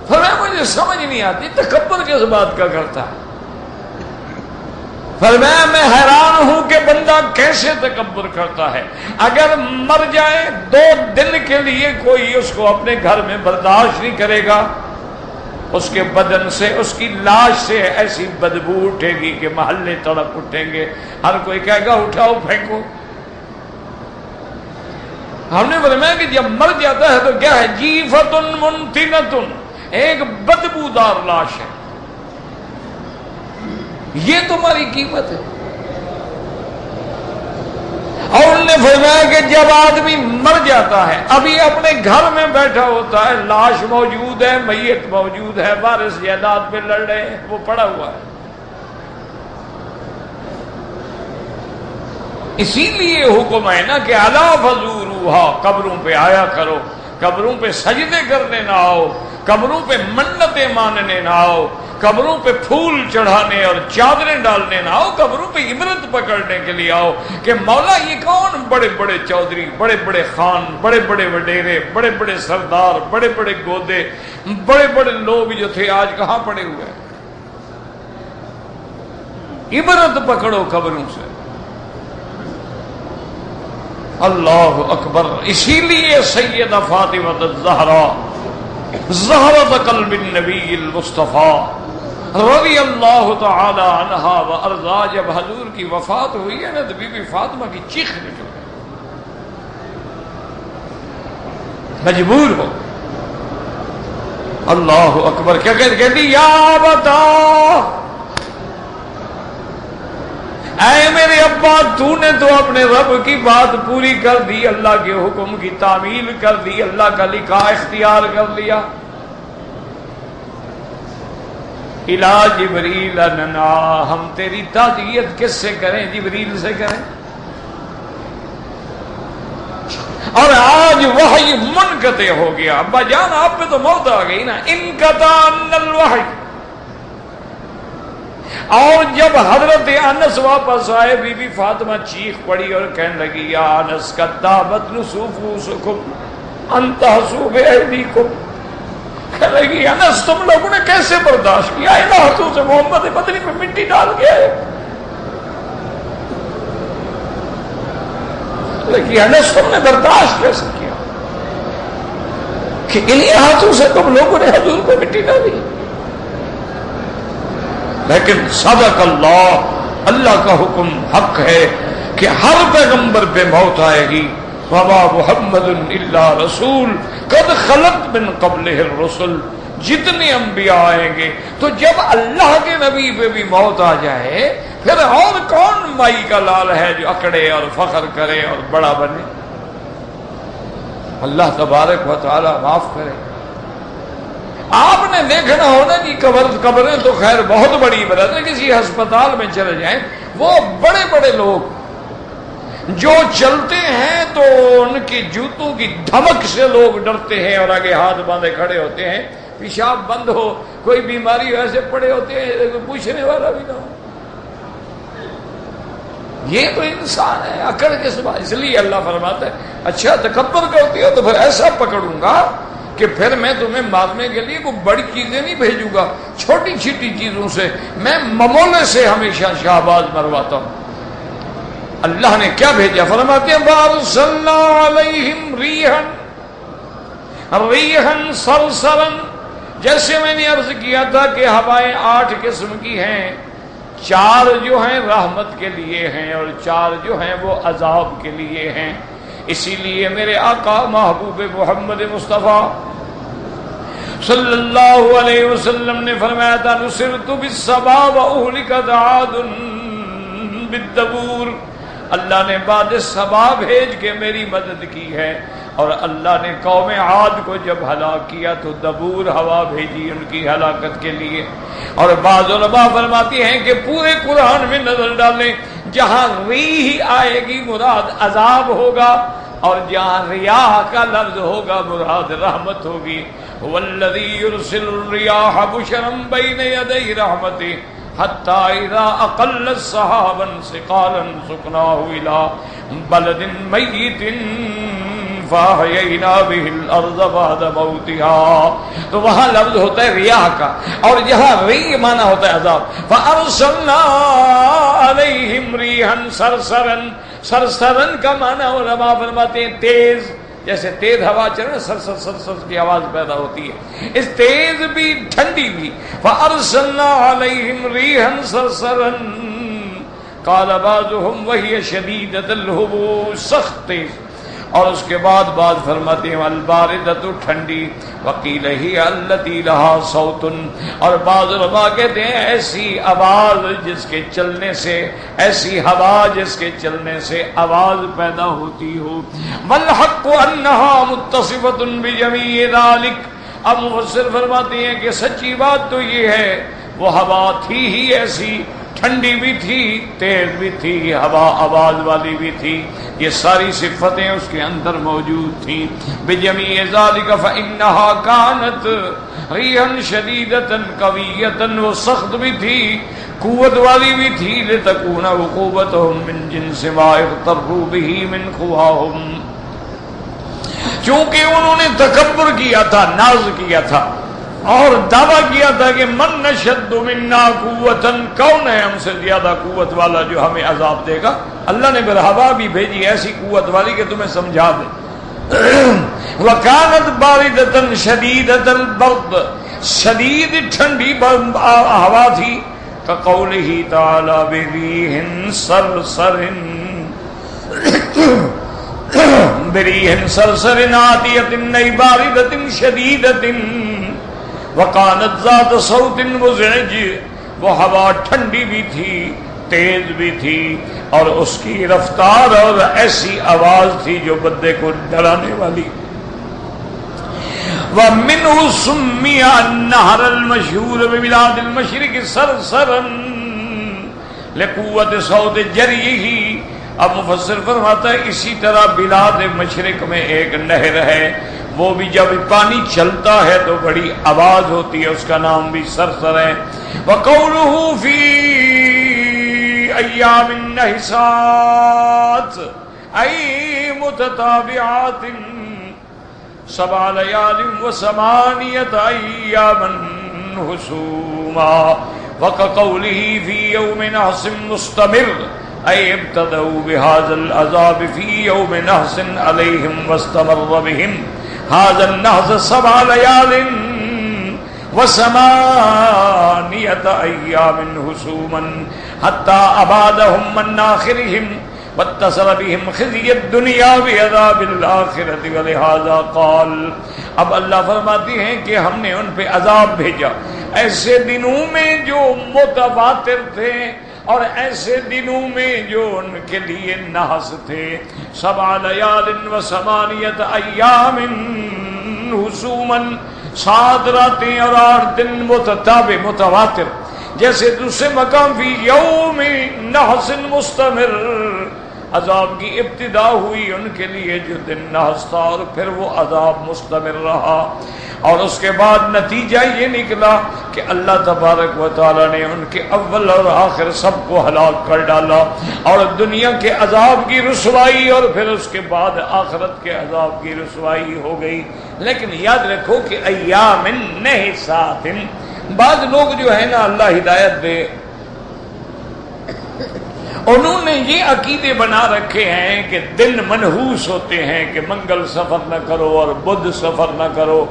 فرمایا مجھے سمجھ نہیں آتی تکبر کس بات کا کرتا ہے۔ فرمایا میں حیران ہوں کہ بندہ کیسے تکبر کرتا ہے۔ اگر مر جائے 2 دن کے لیے کوئی اس کو اپنے گھر میں برداشت نہیں کرے گا، اس کے بدن سے، اس کی لاش سے ایسی بدبو اٹھے گی کہ محلے تڑپ اٹھیں گے، ہر کوئی کہے گا اٹھاؤ پھینکو۔ ہم نے فرمایا کہ جب مر جاتا ہے تو کیا ہے؟ جیفتن منتنتن، ایک بدبودار لاش ہے، یہ تمہاری قیمت ہے۔ اور انہوں نے فرمایا کہ جب آدمی مر جاتا ہے، ابھی اپنے گھر میں بیٹھا ہوتا ہے، لاش موجود ہے، میت موجود ہے، وارث جائیداد پہ لڑ رہے ہیں، وہ پڑا ہوا ہے۔ اسی لیے حکم ہے نا کہ الا فزوروہا، قبروں پہ آیا کرو، قبروں پہ سجدے کرنے نہ آؤ، قبروں پہ منتیں ماننے نہ آؤ، قبروں پہ پھول چڑھانے اور چادریں ڈالنے نہ آؤ، قبروں پہ عبرت پکڑنے کے لیے آؤ کہ مولا یہ کون بڑے بڑے چودھری، بڑے بڑے خان، بڑے بڑے وڈیرے، بڑے بڑے سردار، بڑے بڑے گودے، بڑے بڑے لوگ جو تھے آج کہاں پڑے ہوئے ہیں؟ عبرت پکڑو قبروں سے۔ اللہ اکبر۔ اسی لیے سیدہ فاطمہ الزہرا زہرۃ قلب النبی المصطفیٰ رضی اللہ تعالی عنہا و ارضا، جب حضور کی وفات ہوئی ہے نا تو بی بی فاطمہ کی چیخ نکل گئی، مجبور ہو۔ اللہ اکبر۔ کیا کہتی؟ یا بتا، اے میرے ابا، تو نے تو اپنے رب کی بات پوری کر دی، اللہ کے حکم کی تعمیل کر دی، اللہ کا لکھا اختیار کر لیا۔ الا جبریل اننا، ہم تیری تعزیت کس سے کریں؟ جبریل سے کریں۔ اور آج وحی منقطع ہو گیا، ابا جان آپ پہ تو موت آ گئی نا، انقطع عن الوحی۔ اور جب حضرت انس واپس آئے، بی بی فاطمہ چیخ پڑی اور کہنے لگی یا انس کذابت نصوفکم ان تحسوا بایدیکم، کہنے لگی انس تم لوگوں نے کیسے برداشت کیا؟ ان ہاتھوں سے محمد مدنی پہ مٹی ڈال کے آئے۔ لیکن انس تم نے برداشت کیسے کیا کہ انہی ہاتھوں سے تم لوگوں نے حضور پہ مٹی ڈالی؟ لیکن صدق اللہ، اللہ کا حکم حق ہے کہ ہر پیغمبر پہ موت آئے گی۔ وما محمد الا رسول قد خلت من قبلہ الرسل، جتنے انبیاء آئیں گے تو جب اللہ کے نبی پہ بھی موت آ جائے پھر اور کون مائی کا لال ہے جو اکڑے اور فخر کرے اور بڑا بنے؟ اللہ تبارک و تعالی معاف کرے۔ آپ نے دیکھنا ہونا کہ قبریں تو خیر بہت بڑی عبادت ہے، کسی ہسپتال میں چلے جائیں، وہ بڑے بڑے لوگ جو چلتے ہیں تو ان کی جوتوں کی دھمک سے لوگ ڈرتے ہیں اور آگے ہاتھ باندھے کھڑے ہوتے ہیں، پیشاب بند ہو، کوئی بیماری ہو، ایسے پڑے ہوتے ہیں کوئی پوچھنے والا بھی نہ ہو۔ یہ تو انسان ہے، اکڑ کے سوا۔ اس لیے اللہ فرماتا ہے اچھا تکبر کرتے ہو تو پھر ایسا پکڑوں گا کہ پھر میں تمہیں مارنے کے لیے کوئی بڑی چیزیں نہیں بھیجوں گا، چھوٹی چھوٹی چیزوں سے میں ممولے سے ہمیشہ شہباز مرواتا ہوں۔ اللہ نے کیا بھیجا؟ فرماتے ہیں وَأَرْسَلْنَا عَلَيْهِمْ رِيحًا صَرْصَرًا، جیسے میں نے عرض کیا تھا کہ ہوائیں 8 قسم کی ہیں، 4 جو ہیں رحمت کے لیے ہیں اور 4 جو ہیں وہ عذاب کے لیے ہیں۔ اسی لیے میرے آقا محبوب محمد مصطفیٰ صلی اللہ علیہ وسلم نے فرمایا تھا نصرت بالصبا واہلکت عاد بالدبور، اللہ نے باد صبا بھیج کے میری مدد کی ہے، اور اللہ نے قوم عاد کو جب ہلاک کیا تو دبور ہوا بھیجی ان کی ہلاکت کے لیے۔ اور بعض علماء فرماتی ہیں کہ پورے قرآن میں نظر ڈالیں، جہاں ریح آئے گی مراد عذاب ہوگا، اور جہاں ریاح کا لفظ ہوگا مراد رحمت ہوگی۔ والذی یرسل الریاح بشرا بین یدی رحمتہ حتی اذا اقلت سحابا ثقالا سقناہ الی بلد میت فاحیینا بہ الارض بعد موتها، تو وہاں لفظ ہوتا ہے ریاح کا، اور یہاں ری معنی ہوتا ہے عذاب۔ فارسلنا علیہم ریحا صرصرا، صرصرا کا معنی علماء فرماتے ہیں تیز، جیسے تیز ہوا چلے سر سر سر سر کی آواز پیدا ہوتی ہے، اس تیز بھی ٹھنڈی بھی. فارسلنا علیہم ریحا صرصرا قال بعضهم وهي شدیدۃ الهبوب، سخت تیز. اور اس کے بعد بعض فرماتے ہیں الباردۃ، ٹھنڈی. وقیل ہی التی لہا صوت، اور بعض علماء کہتے ہیں ایسی آواز جس کے چلنے سے، ایسی ہوا جس کے چلنے سے آواز پیدا ہوتی ہو. والحق انها متصفۃ بجمیع ذلک. اب مفسر فرماتے ہیں کہ سچی بات تو یہ ہے وہ ہوا تھی ہی ایسی، ٹھنڈی بھی تھی، تیز بھی تھی، ہوا آواز والی بھی تھی، یہ ساری صفتیں اس کے اندر موجود تھیں. بجمیع ذالک فإنها كانت ریحا شدیدۃ قویۃ، وہ سخت بھی تھی، قوت والی بھی تھی. لتکون عقوبتهم من جنس ما اغتروا به من قواهم، چونکہ انہوں نے تکبر کیا تھا، ناز کیا تھا اور دعویٰ کیا تھا کہ من نشد منا قوتا، کون ہے ہم سے زیادہ قوت والا جو ہمیں عذاب دے گا. اللہ نے پھر ہوا بھی بھیجی ایسی قوت والی کہ تمہیں سمجھا دے. وکانت باردۃ شدیدۃ البرد، شدید ٹھنڈی ہوا تھی. کقولہ تعالی بریح صرصر بریح صرصر عاتیۃ نئی باردۃ شدیدۃ وکانت ذات صوت مزعج، وہ ہوا ٹھنڈی بھی تھی، تیز بھی تھی، اور اس کی رفتار اور ایسی آواز تھی جو بندے کو ڈرانے والی. وَمِنْهُ سُمِّيَ النَّهْرَ الْمَشْهُورُ بِبِلَادِ الْمَشْرِقِ صَرْصَرًا لِقُوَّةِ صَوْتِ جَرْيِهِ. اب مفسر فرماتا ہے اسی طرح بلاد مشرق میں ایک نہر ہے، وہ بھی جب پانی چلتا ہے تو بڑی آواز ہوتی ہے، اس کا نام بھی صرصر ہے. وَقَوْلُهُ فِي أَيَّامٍ نَحِسَاتٍ أَيْ مُتَتَابِعَاتٍ 7 لَيَالٍ و8 أَيَّامًا حُسُومًا. وَكَقَوْلِهِ فِي يَوْمِ نَحْسٍ مُسْتَمِرٍّ أَيْ ابْتَدَوْا بِهَذَا الْعَذَابِ فِي يَوْمِ نَحْسٍ عَلَيْهِمْ وَاسْتَمَرَّ بِهِمْ هذا النحس 7 ليال و8 أيام حسوما حتى أبادهم من آخرهم واتصل بهم خزي الدنيا بعذاب الآخرة ولهذا قال. اب اللہ فرماتے ہیں کہ ہم نے ان پہ عذاب بھیجا ایسے دنوں میں جو متواتر تھے اور ایسے دنوں میں جو ان کے لیے نحس تھے. 7 لیال و8 ایام حسوما، 7 راتیں اور 8 دن متتابع متواتر. جیسے دوسرے مقام فی یوم نحس مستمر، عذاب کی ابتدا ہوئی ان کے لیے جو دن نحس تھا اور پھر وہ عذاب مستمر رہا. اور اس کے بعد نتیجہ یہ نکلا کہ اللہ تبارک و تعالی نے ان کے اول اور آخر سب کو ہلاک کر ڈالا، اور دنیا کے عذاب کی رسوائی اور پھر اس کے بعد آخرت کے عذاب کی رسوائی ہو گئی. لیکن یاد رکھو کہ ایام نحسات، بعض لوگ جو ہے نا اللہ ہدایت دے، انہوں نے یہ عقیدے بنا رکھے ہیں کہ دن منحوس ہوتے ہیں کہ منگل سفر نہ کرو اور بدھ سفر نہ کرو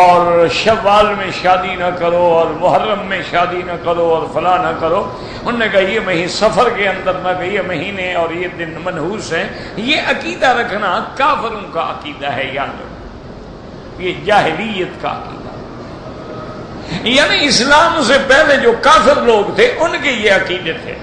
اور شوال میں شادی نہ کرو اور محرم میں شادی نہ کرو اور فلاں نہ کرو. انہوں نے کہا یہ مہینے سفر کے اندر نہ کہ یہ مہینے اور یہ دن منحوس ہیں. یہ عقیدہ رکھنا کافروں کا عقیدہ ہے، یاد رکھو یہ جاہلیت کا عقیدہ، یعنی اسلام سے پہلے جو کافر لوگ تھے ان کے یہ عقیدے تھے.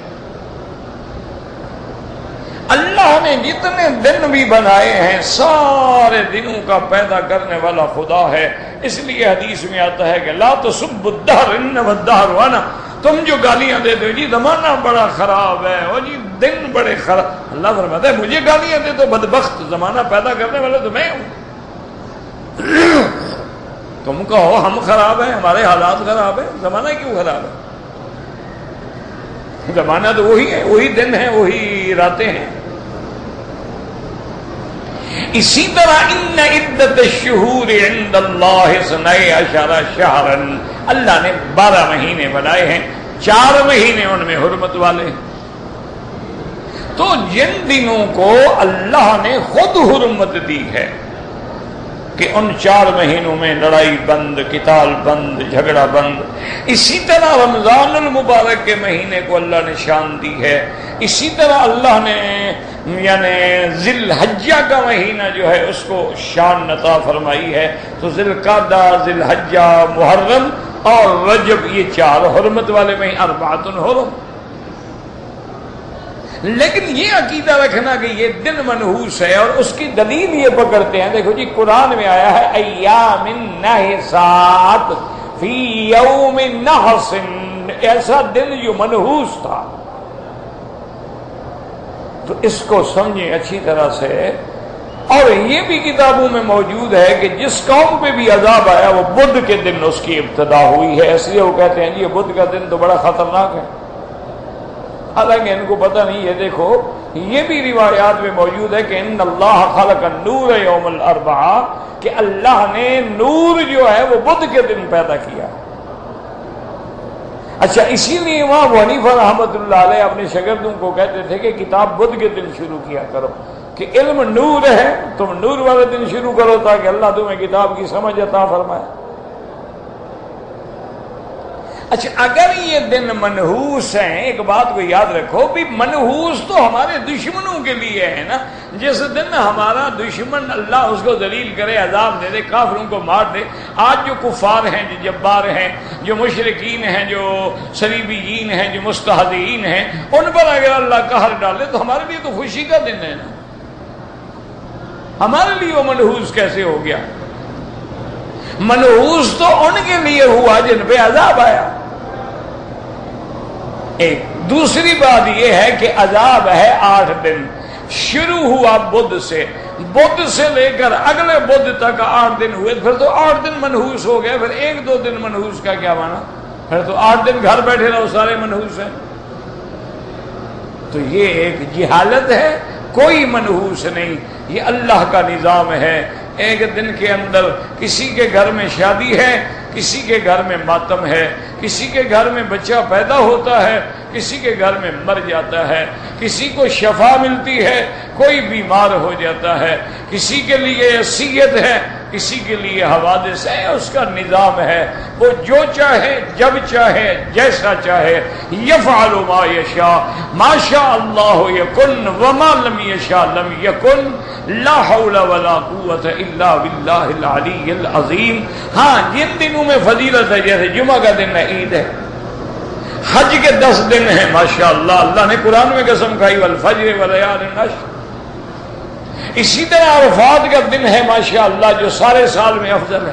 اللہ نے جتنے دن بھی بنائے ہیں سارے دنوں کا پیدا کرنے والا خدا ہے. اس لیے حدیث میں آتا ہے کہ لا تسبوا الدہر انما الدہر وانا، تم جو گالیاں دیتے ہو جی زمانہ بڑا خراب ہے اور جی دن بڑے خراب، اللہ فرماتا ہے مجھے گالیاں دے تو بدبخت، زمانہ پیدا کرنے والا تو میں ہوں. تم کہو ہم خراب ہیں، ہمارے حالات خراب ہیں، زمانہ کیوں خراب ہے؟ زمانہ تو وہی ہے، وہی دن ہے، وہی راتیں ہیں. اسی طرح ان عدت الشہور عند اللہ 12 شہرا، اللہ نے 12 مہینے بنائے ہیں، 4 مہینے ان میں حرمت والے. تو جن دنوں کو اللہ نے خود حرمت دی ہے کہ ان 4 مہینوں میں لڑائی بند، قتال بند، جھگڑا بند۔ اسی طرح رمضان المبارک کے مہینے کو اللہ نے شان دی ہے، اسی طرح اللہ نے یعنی ذی الحجہ کا مہینہ جو ہے اس کو شان عطا فرمائی ہے۔ تو ذی القعدہ، ذی الحجہ، محرم اور رجب، یہ 4 حرمت والے مہینے، 4 حرم۔ لیکن یہ عقیدہ رکھنا کہ یہ دن منحوس ہے، اور اس کی دلیل یہ پکڑتے ہیں، دیکھو جی قرآن میں آیا ہے ایام نحسات فی یوم نحس، ایسا دن جو منحوس تھا۔ تو اس کو سمجھیں اچھی طرح سے، اور یہ بھی کتابوں میں موجود ہے کہ جس قوم پہ بھی عذاب آیا وہ بدھ کے دن اس کی ابتدا ہوئی ہے، اس لیے وہ کہتے ہیں جی یہ بدھ کا دن تو بڑا خطرناک ہے، حالانکہ ان کو پتہ نہیں ہے۔ دیکھو یہ بھی روایات میں موجود ہے کہ ان اللہ خلق النور یوم الاربعاء، کہ اللہ نے نور جو ہے وہ بدھ کے دن پیدا کیا۔ اچھا، اسی لیے وہاں ابو حنیفہ رحمۃ اللہ علیہ اپنے شاگردوں کو کہتے تھے کہ کتاب بدھ کے دن شروع کیا کرو، کہ علم نور ہے، تم نور والے دن شروع کرو تاکہ اللہ تمہیں کتاب کی سمجھ عطا فرمائے۔ اچھا، اگر یہ دن منحوس ہیں، ایک بات کو یاد رکھو بھی، منحوس تو ہمارے دشمنوں کے لیے ہے نا۔ جس دن ہمارا دشمن اللہ اس کو ذلیل کرے، عذاب دے دے، کافروں کو مار دے۔ آج جو کفار ہیں، جو جبار ہیں، جو مشرکین ہیں، جو صلیبیین ہیں، جو مستہزئین ہیں، ان پر اگر اللہ قہر ڈالے تو ہمارے لیے تو خوشی کا دن ہے نا۔ ہمارے لیے وہ منحوس کیسے ہو گیا؟ منحوس تو ان کے لیے ہوا جن پہ عذاب آیا۔ ایک دوسری بات یہ ہے کہ عذاب ہے 8 دن، شروع ہوا بدھ سے، بدھ سے لے کر اگلے بدھ تک 8 دن ہوئے، پھر تو 8 دن منحوس ہو گئے، پھر 1-2 دن منحوس کا کیا مانا؟ پھر تو 8 دن گھر بیٹھے رہو سارے منحوس ہیں۔ تو یہ ایک جہالت ہے، کوئی منحوس نہیں، یہ اللہ کا نظام ہے۔ ایک دن کے اندر کسی کے گھر میں شادی ہے، کسی کے گھر میں ماتم ہے، کسی کے گھر میں بچہ پیدا ہوتا ہے، کسی کے گھر میں مر جاتا ہے، کسی کو شفا ملتی ہے، کوئی بیمار ہو جاتا ہے، کسی کے لیے عصیت ہے، کسی کے لیے حوادث ہے۔ اس کا نظام ہے، وہ جو چاہے، جب چاہے، جیسا چاہے، یفعل ما یشاء، ما شاء اللہ یکن وما لم یشاء لم یکن، لا حول ولا قوت الا باللہ العلی العظیم۔ ہاں، جن دنوں میں فضیلت ہے، جیسے جمعہ کا دن ہے، عید ہے، حج کے 10 دن ہیں، ماشاءاللہ، اللہ نے قرآن میں قسم کھائی والفجر ولیال عشر۔ اسی طرح عرفات کا دن ہے ماشاءاللہ، جو سارے سال میں افضل ہے۔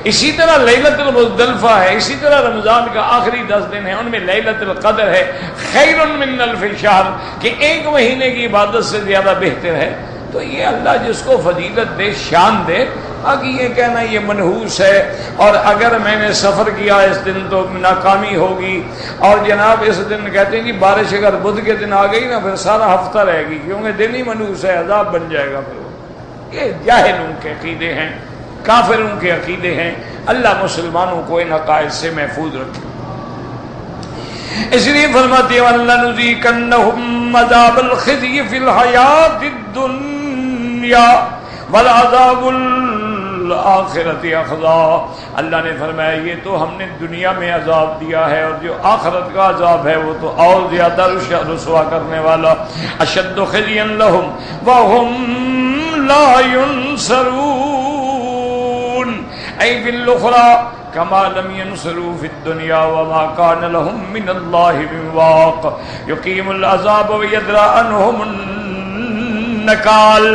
اسی طرح لیلۃ المزدلفہ ہے، اسی طرح رمضان کا آخری 10 دن ہے، ان میں لیلۃ القدر ہے، خیر من الف شہر، کہ 1 مہینے کی عبادت سے زیادہ بہتر ہے۔ تو یہ اللہ جس کو فضیلت دے، شان دے۔ باقی یہ کہنا یہ منحوس ہے، اور اگر میں نے سفر کیا اس دن تو ناکامی ہوگی، اور جناب اس دن کہتے ہیں کہ بارش اگر بدھ کے دن آ گئی نا پھر سارا ہفتہ رہے گی، کیونکہ دن ہی منحوس ہے، عذاب بن جائے گا۔ پھر یہ جاہلوں کے عقیدے ہیں، کافروں کے عقیدے ہیں۔ اللہ مسلمانوں کو ان عقائد سے محفوظ رکھے۔ اس لیے فرماتے ہیں وَلَنُذِيقَنَّهُمْ عَذَابَ الْخِزْيِ فِي الْحَيَاةِ الدُّنْيَا وَالْعَذَابُ الْآخِرَةِ أَخْزَىٰ۔ اللہ نے فرمایا یہ تو ہم نے دنیا میں عذاب دیا ہے، اور جو آخرت کا عذاب ہے وہ تو اور زیادہ رسوا کرنے والا۔ أَشَدُّ خِزْيًا لَهُمْ وَهُمْ لَا يُنصَرُونَ أي في الأخرى كما لم ينصروا في الدنيا وما كان لهم من الله من واق يقيم العذاب ويدرأ عنهم النكال۔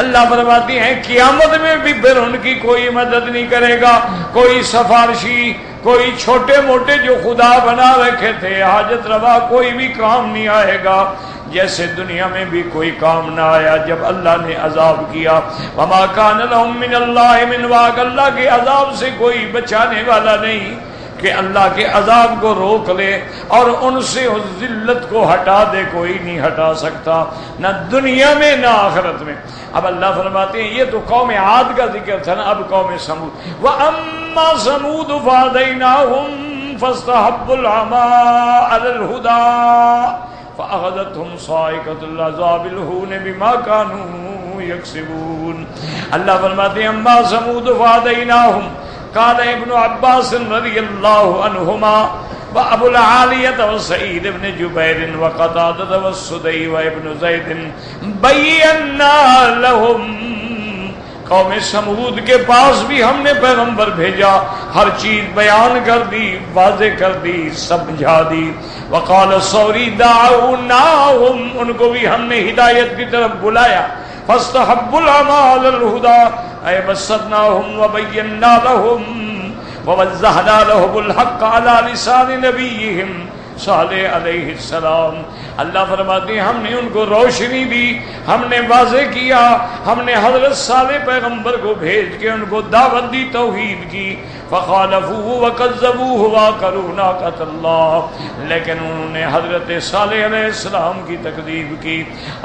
اللہ فرماتے ہیں قیامت میں بھی پھر ان کی کوئی مدد نہیں کرے گا، کوئی سفارشی، کوئی چھوٹے موٹے جو خدا بنا رکھے تھے حاجت روا، کوئی بھی کام نہیں آئے گا، جیسے دنیا میں بھی کوئی کام نہ آیا جب اللہ نے عذاب کیا۔ وما كان لهم من الله من واق، اللہ کے عذاب سے کوئی بچانے والا نہیں کہ اللہ کے عذاب کو روک لے اور ان سے اس ذلت کو ہٹا دے، کوئی نہیں ہٹا سکتا، نہ دنیا میں نہ آخرت میں۔ اب اللہ فرماتے ہیں یہ تو قوم عاد کا ذکر تھا نا، اب قوم سمود۔ وَأَمَّا ثَمُودُ فَهَدَيْنَاهُمْ فَاسْتَحَبُّوا الْعَمَىٰ عَلَى الْهُدَىٰ فَأَخَذَتْهُمْ صَاعِقَةُ الْعَذَابِ الْهُونِ بِمَا كَانُوا یکسبون۔ اللہ فرماتے ہیں اما ثمود فہدیناہم قال ابن عباس رضی اللہ عنہما وابو العالیہ وسعید بن جبیر وقتادہ والسدی وابن زید بینا لهم، قوم سمود کے پاس بھی ہم نے پیغمبر بھیجا، ہر چیز بیان کر دی، واضح کر دی، سمجھا دی۔ وقال الثوری دعوناہم، ان کو بھی ہم نے ہدایت کی طرف بلایا، فاستحبوا العمى على الهدى اے بسطناہم وبینا لهم ووضحنا لهم الحق على لسان نبیہم صالح علیہ السلام۔ اللہ فرماتے ہیں ہم نے ان کو روشنی دی، ہم نے واضح کیا، ہم نے حضرت صالح پیغمبر کو بھیج کے ان کو دعوت دی توحید کی۔ فخالفوه وكذبوه وعقروا ناقة اللہ، لیکن انہوں نے حضرت صالح علیہ السلام کی تکذیب کی،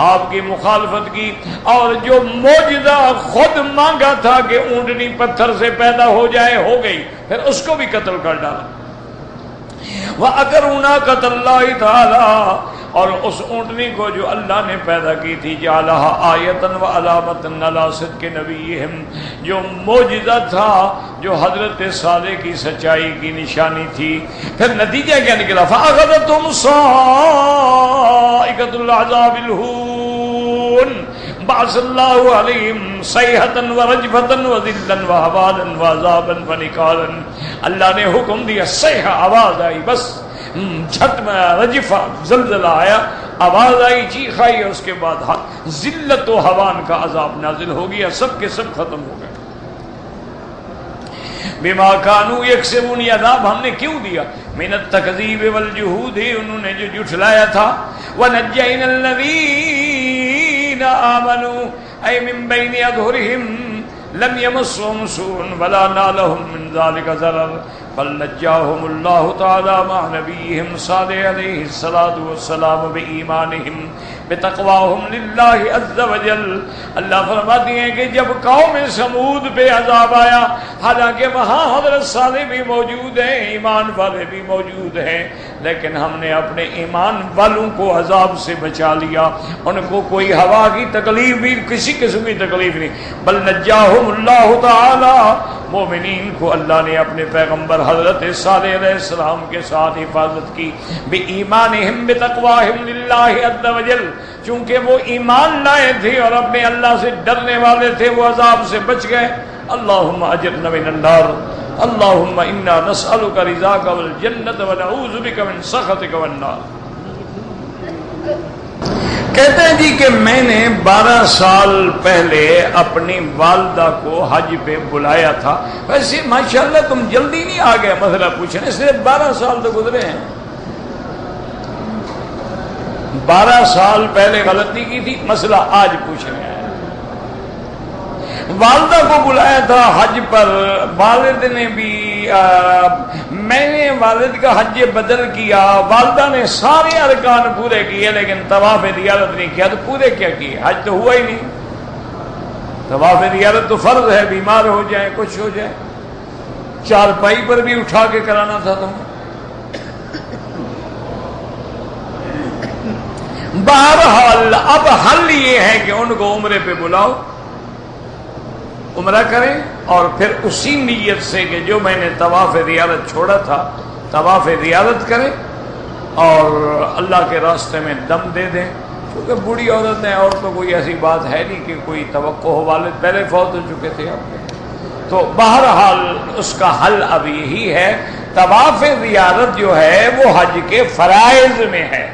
آپ کی مخالفت کی، اور جو معجزہ خود مانگا تھا کہ اونٹنی پتھر سے پیدا ہو جائے ہو گئی، پھر اس کو بھی قتل کر ڈالا۔ وَأَكَرُوا نَاقَةَ اللَّهِ تَعَالَىٰ، اور اس اونٹنی کو جو اللہ نے پیدا کی تھی، جعلها آیۃ وعلامۃ علی صدق نبیہم، جو معجزہ تھا، جو حضرت صالح کی سچائی کی نشانی تھی۔ پھر نتیجہ کیا نکلا؟ فَأَخَذَتْهُمْ صَاعِقَةُ الْعَذَابِ الْهُونِ بعث اللہ علیہم صیحۃ ورجفۃ وذلا وہوالا وعذابا فنکالا، اللہ نے حکم دیا، صیحہ آواز آئی، بس چھت میں رجفہ زلزلہ آیا، آواز آئی، چیخ آئی، اس کے بعد ذلت و ہوان کا عذاب نازل ہو گیا، سب کے سب ختم ہو گئے۔ بما کانوا یکسبون، یہ عذاب ہم نے کیوں دیا؟ من التکذیب والجحود، انہوں نے جو جھٹلایا تھا۔ ونجینا الذین آمنوا اے من بین اظہرہم لم یمسهم سوء ولا نالهم من ذلك ضرر بل نجاهم اللہ تعالی مع نبیہم صالح علیہ الصلاۃ والسلام بایمانہم بتقواہم للہ عز وجل۔ اللہ فرماتے ہیں کہ جب قوم سمود پہ عذاب آیا، حالانکہ وہاں حضرت صالح بھی موجود ہیں، ایمان والے بھی موجود ہیں، لیکن ہم نے اپنے ایمان والوں کو عذاب سے بچا لیا، ان کو کوئی ہوا کی تکلیف بھی، کسی قسم کی تکلیف نہیں۔ بل نجاہم اللہ تعالی، مومنین کو اللہ نے اپنے پیغمبر حضرت صالح علیہ السلام کے ساتھ حفاظت کی، بِإِيمَانِهِمْ بِتَقْوَاهِمْ لِلَّهِ عَزَّ وَجَلَّ، چونکہ وہ ایمان لائے تھے اور اپنے اللہ سے ڈرنے والے تھے، وہ عذاب سے بچ گئے۔ اللہم اجرنا من النار، اللہم انا نسألک رضاک والجنت ونعوذ بک من سخطک والنار۔ کہتے ہیں جی کہ میں نے 12 سال پہلے اپنی والدہ کو حج پہ بلایا تھا۔ ویسے ماشاءاللہ تم جلدی نہیں آ گئے مسئلہ پوچھنے، صرف 12 سال تو گزرے ہیں۔ 12 سال پہلے غلطی کی تھی، مسئلہ آج پوچھنے آیا۔ والدہ کو بلایا تھا حج پر، والد نے بھی میں نے والد کا حج بدل کیا، والدہ نے سارے ارکان پورے کیے لیکن طواف زیارت نہیں کیا، تو پورے کیا کیے؟ حج تو ہوا ہی نہیں۔ طواف زیارت تو فرض ہے، بیمار ہو جائے کچھ ہو جائے، چارپائی پر بھی اٹھا کے کرانا تھا تمہیں۔ بہرحال اب حل یہ ہے کہ ان کو عمرے پہ بلاؤ، عمرہ کریں، اور پھر اسی نیت سے کہ جو میں نے طواف زیارت چھوڑا تھا طواف زیارت کریں اور اللہ کے راستے میں دم دے دیں، کیونکہ بوڑھی عورت ہیں اور تو کوئی ایسی بات ہے نہیں کہ کوئی توقع ہو، والد پہلے فوت ہو چکے تھے آپ کے۔ تو بہرحال اس کا حل اب یہی ہے، طواف زیارت جو ہے وہ حج کے فرائض میں ہے،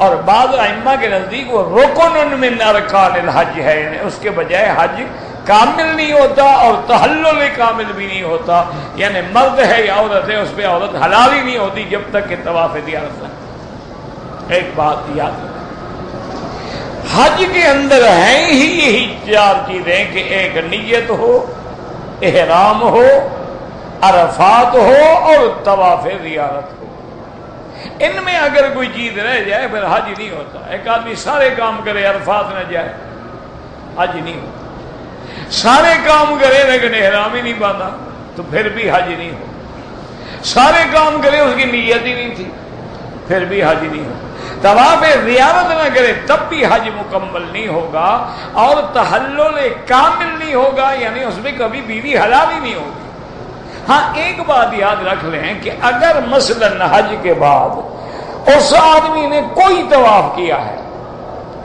اور بعض ائمہ کے نزدیک وہ رکن من ارکان الحج ہے، یعنی اس کے بجائے حج کامل نہیں ہوتا اور تحلل کامل بھی نہیں ہوتا، یعنی مرد ہے یا عورت ہے اس پہ عورت حلال ہی نہیں ہوتی جب تک کہ طواف زیارت نہ۔ ایک بات یاد رکھیں، حج کے اندر ہیں ہی یہی 4 چیزیں کہ ایک نیت ہو، احرام ہو، عرفات ہو اور طواف زیارت ہو۔ ان میں اگر کوئی چیز رہ جائے پھر حج نہیں ہوتا۔ ایک آدمی سارے کام کرے عرفات نہ جائے، حج نہیں ہوتا۔ سارے کام کرے لیکن احرام ہی نہیں باندھا تو پھر بھی حج نہیں ہو۔ سارے کام کرے اس کی نیت ہی نہیں تھی، پھر بھی حج نہیں ہو۔ طواف زیارت نہ کرے تب بھی حج مکمل نہیں ہوگا، اور تحلل کامل نہیں ہوگا، یعنی اس میں کبھی بیوی حلال ہی نہیں ہوگی۔ ہاں ایک بات یاد رکھ لیں کہ اگر مثلا حج کے بعد اس آدمی نے کوئی طواف کیا ہے،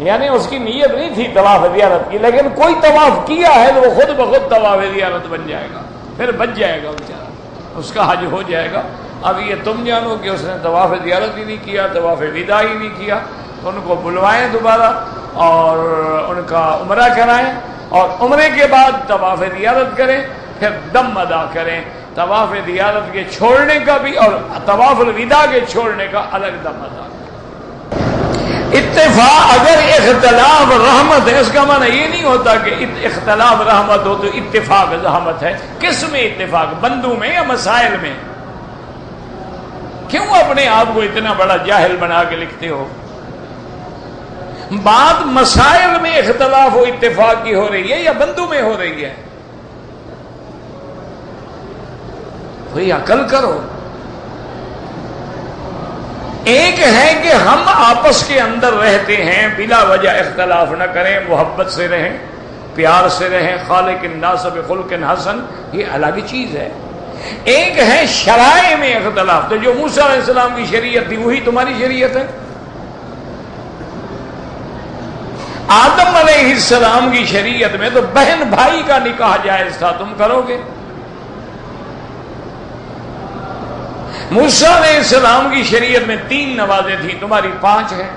یعنی اس کی نیت نہیں تھی طواف زیارت کی، لیکن کوئی طواف کیا ہے تو وہ خود بخود طواف زیارت بن جائے گا، پھر بچ جائے گا بیچارہ، اس کا حج ہو جائے گا۔ اب یہ تم جانو کہ اس نے طواف زیارت ہی نہیں کیا، طواف وداع ہی نہیں کیا، تو ان کو بلوائیں دوبارہ اور ان کا عمرہ کرائیں، اور عمرے کے بعد طواف زیارت کریں، پھر دم ادا کریں۔ طواف زیارت کے چھوڑنے کا بھی اور طواف الوداع کے چھوڑنے کا الگ دم ادا کریں۔ اتفاق، اگر اختلاف رحمت ہے، اس کا معنی یہ نہیں ہوتا کہ اختلاف رحمت ہو تو اتفاق رحمت ہے۔ کس میں اتفاق؟ بندوں میں یا مسائل میں؟ کیوں اپنے آپ کو اتنا بڑا جاہل بنا کے لکھتے ہو؟ بات مسائل میں اختلاف و اتفاق کی ہو رہی ہے یا بندوں میں ہو رہی ہے؟ کوئی عقل کرو۔ ایک ہے کہ ہم آپس کے اندر رہتے ہیں، بلا وجہ اختلاف نہ کریں، محبت سے رہیں، پیار سے رہیں، خالق الناس بخلق حسن، یہ الگ چیز ہے۔ ایک ہے شرائع میں اختلاف، تو جو موسیٰ علیہ السلام کی شریعت تھی وہی تمہاری شریعت ہے۔ آدم علیہ السلام کی شریعت میں تو بہن بھائی کا نکاح جائز تھا، تم کرو گے؟ موسیٰ علیہ السلام کی شریعت میں 3 نمازیں تھیں، تمہاری 5 ہیں۔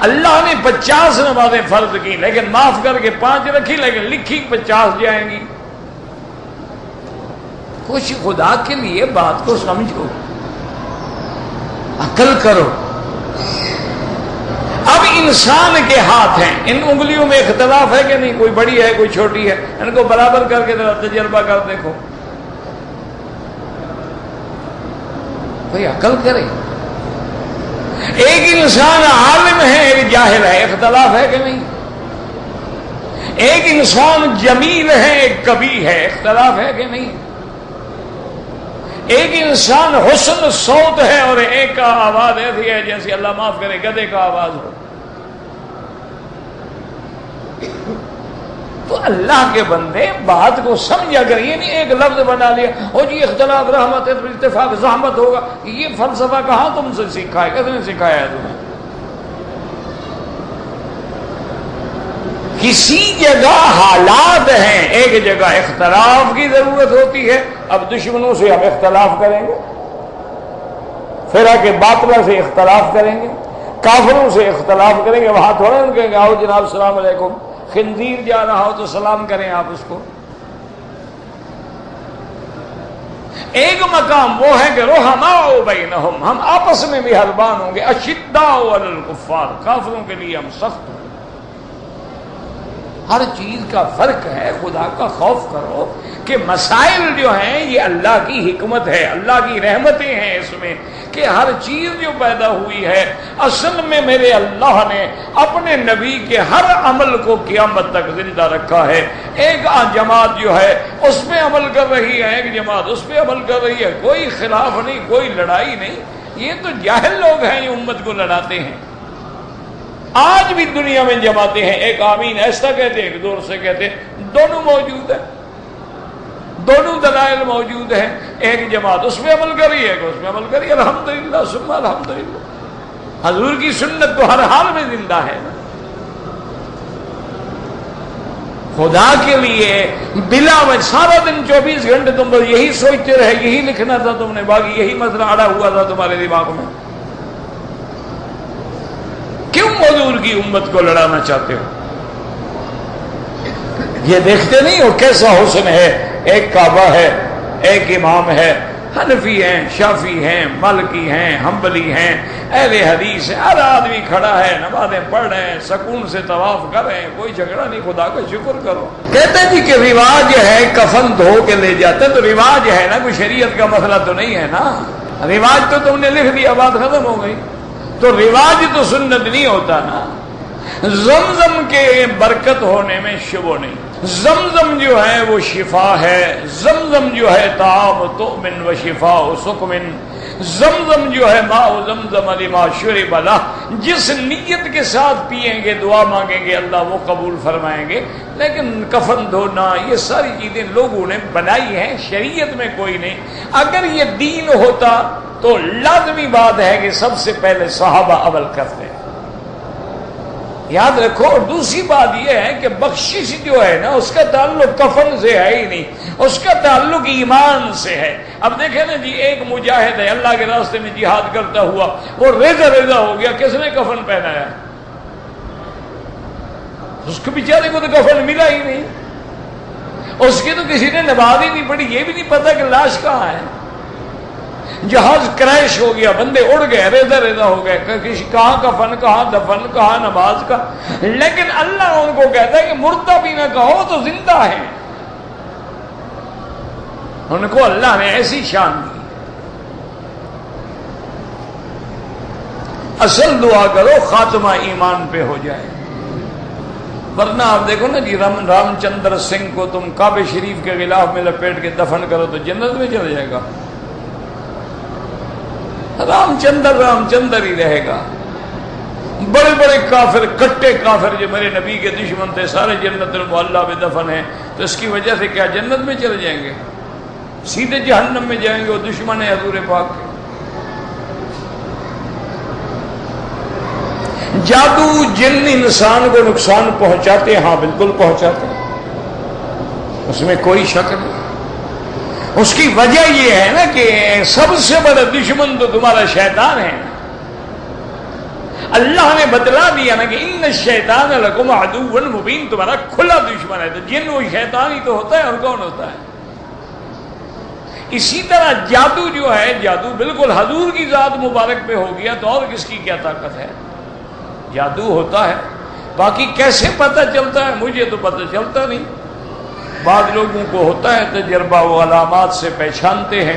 اللہ نے 50 نمازیں فرض کی، لیکن معاف کر کے 5 رکھی، لیکن لکھی 50 جائیں گی۔ کچھ خدا کے لیے بات کو سمجھو، عقل کرو۔ اب انسان کے ہاتھ ہیں، ان انگلیوں میں اختلاف ہے کہ نہیں؟ کوئی بڑی ہے کوئی چھوٹی ہے، ان کو برابر کر کے ذرا تجربہ کر دیکھو، کوئی عقل کرے۔ ایک انسان عالم ہے ایک جاہل ہے، اختلاف ہے کہ نہیں؟ ایک انسان جمیل ہے ایک کبھی ہے، اختلاف ہے کہ نہیں؟ ایک انسان حسن صوت ہے اور ایک کا آواز ایسی ہے جیسے اللہ معاف کرے گدھے کا آواز ہو۔ تو اللہ کے بندے بات کو سمجھا کر، یہ نہیں ایک لفظ بنا لیا او جی اختلاف رحمت ہے تو اتفاق زحمت ہوگا۔ یہ فلسفہ کہاں تم سے سیکھا ہے؟ کس نے سکھایا ہے تمہیں؟ کسی جگہ حالات ہیں، ایک جگہ اختلاف کی ضرورت ہوتی ہے۔ اب دشمنوں سے ہم اختلاف کریں گے، فرقہ باطلہ سے اختلاف کریں گے، کافروں سے اختلاف کریں گے، وہاں تھوڑا ان کہیں گے آؤ جناب السلام علیکم، خنزیر جا رہا ہو تو سلام کریں آپ اس کو۔ ایک مقام وہ ہے کہ رحماء بینہم، ہم آپس میں بھی مہربان ہوں گے، اشداء علی الکفار، کافروں کے لیے ہم سخت ہوں۔ ہر چیز کا فرق ہے، خدا کا خوف کرو کہ مسائل جو ہیں یہ اللہ کی حکمت ہے، اللہ کی رحمتیں ہیں اس میں، کہ ہر چیز جو پیدا ہوئی ہے اصل میں میرے اللہ نے اپنے نبی کے ہر عمل کو قیامت تک زندہ رکھا ہے۔ ایک جماعت جو ہے اس پہ عمل کر رہی ہے، ایک جماعت اس پہ عمل کر رہی ہے، کوئی خلاف نہیں، کوئی لڑائی نہیں۔ یہ تو جاہل لوگ ہیں یہ امت کو لڑاتے ہیں۔ آج بھی دنیا میں جماعتیں ہیں، ایک آمین ایسا کہتے ہیں، ایک دور سے کہتے ہیں، دونوں موجود ہیں، دونوں دلائل موجود ہیں۔ ایک جماعت اس پہ عمل کر رہی ہے، اس پہ عمل کری، الحمدللہ ثم الحمدللہ۔ حضور کی سنت تو ہر حال میں زندہ ہے نا۔ خدا کے لیے بلا وجہ سارا دن 24 گھنٹے تم بس یہی سوچتے رہے، یہی لکھنا تھا تم نے، باقی یہی مسئلہ اڑا ہوا تھا تمہارے دماغ میں۔ کیوں حضور کی امت کو لڑانا چاہتے ہو؟ یہ دیکھتے نہیں ہو کیسا حسن ہے؟ ایک کعبہ ہے، ایک امام ہے، حنفی ہیں، شافعی ہیں، مالکی ہیں، حنبلی ہیں، اہل حدیث ہے، ہر آدمی کھڑا ہے، نمازیں پڑھ رہے ہیں، سکون سے طواف کر رہے ہیں، کوئی جھگڑا نہیں۔ خدا کا شکر کرو۔ کہتے جی کہ رواج ہے کفن دھو کے لے جاتے، تو رواج ہے نا، کوئی شریعت کا مسئلہ تو نہیں ہے نا۔ رواج تو تم نے لکھ دیا، بات ختم ہو گئی۔ تو رواج تو سنت نہیں ہوتا نا۔ زمزم کے برکت ہونے میں شبہ نہیں۔ زمزم جو ہے وہ شفا ہے، زمزم جو ہے طعام تؤمن و شفاء سقم، زمزم جو ہے ماء زمزم لما شرب لہ، جس نیت کے ساتھ پئیں گے دعا مانگیں گے اللہ وہ قبول فرمائیں گے. لیکن کفن دھونا یہ ساری چیزیں لوگوں نے بنائی ہیں، شریعت میں کوئی نہیں. اگر یہ دین ہوتا تو لازمی بات ہے کہ سب سے پہلے صحابہ عمل کرتے ہیں، یاد رکھو. اور دوسری بات یہ ہے کہ بخشش جو ہے نا اس کا تعلق کفن سے ہے ہی نہیں، اس کا تعلق ایمان سے ہے. اب دیکھیں نا جی، ایک مجاہد ہے اللہ کے راستے میں جہاد کرتا ہوا، وہ ریزہ ریزہ ہو گیا، کس نے کفن پہنایا؟ اس کو بیچارے کو تو کفن ملا ہی نہیں، اس کی تو کسی نے نماز ہی نہیں پڑھی، یہ بھی نہیں پتا کہ لاش کہاں ہے. جہاز کریش ہو گیا، بندے اڑ گئے، ریزہ ریزہ ہو گئے، کہاں کفن کہاں دفن کہاں نماز کا. لیکن اللہ ان کو کہتا ہے کہ مردہ بھی نہ کہو تو زندہ ہے. ان کو اللہ نے ایسی شان دی. اصل دعا کرو خاتمہ ایمان پہ ہو جائے، ورنہ آپ دیکھو نا جی، رام چندر سنگھ کو تم کعبہ شریف کے غلاف میں لپیٹ کے دفن کرو تو جنت میں چلا جائے گا. رام چندر ہی رہے گا. بڑے بڑے کافر، کٹے کافر جو میرے نبی کے دشمن تھے، سارے جنت المعلیٰ میں دفن ہیں، تو اس کی وجہ سے کیا جنت میں چلے جائیں گے؟ سیدھے جہنم میں جائیں گے. وہ دشمن ہے حضور پاک کے. جادو جن انسان کو نقصان پہنچاتے ہیں، ہاں بالکل پہنچاتے ہیں، اس میں کوئی شک نہیں. اس کی وجہ یہ ہے نا کہ سب سے بڑا دشمن تو تمہارا شیطان ہے. اللہ نے بتلا دیا نا کہ ان الشیطان لکم عدو مبین، تمہارا کھلا دشمن ہے. تو جن وہ شیطان ہی تو ہوتا ہے، اور کون ہوتا ہے؟ اسی طرح جادو جو ہے، جادو بالکل حضور کی ذات مبارک پہ ہو گیا تو اور کس کی کیا طاقت ہے؟ جادو ہوتا ہے. باقی کیسے پتہ چلتا ہے؟ مجھے تو پتہ چلتا نہیں. بعض لوگوں کو ہوتا ہے تجربہ، وہ علامات سے پہچانتے ہیں،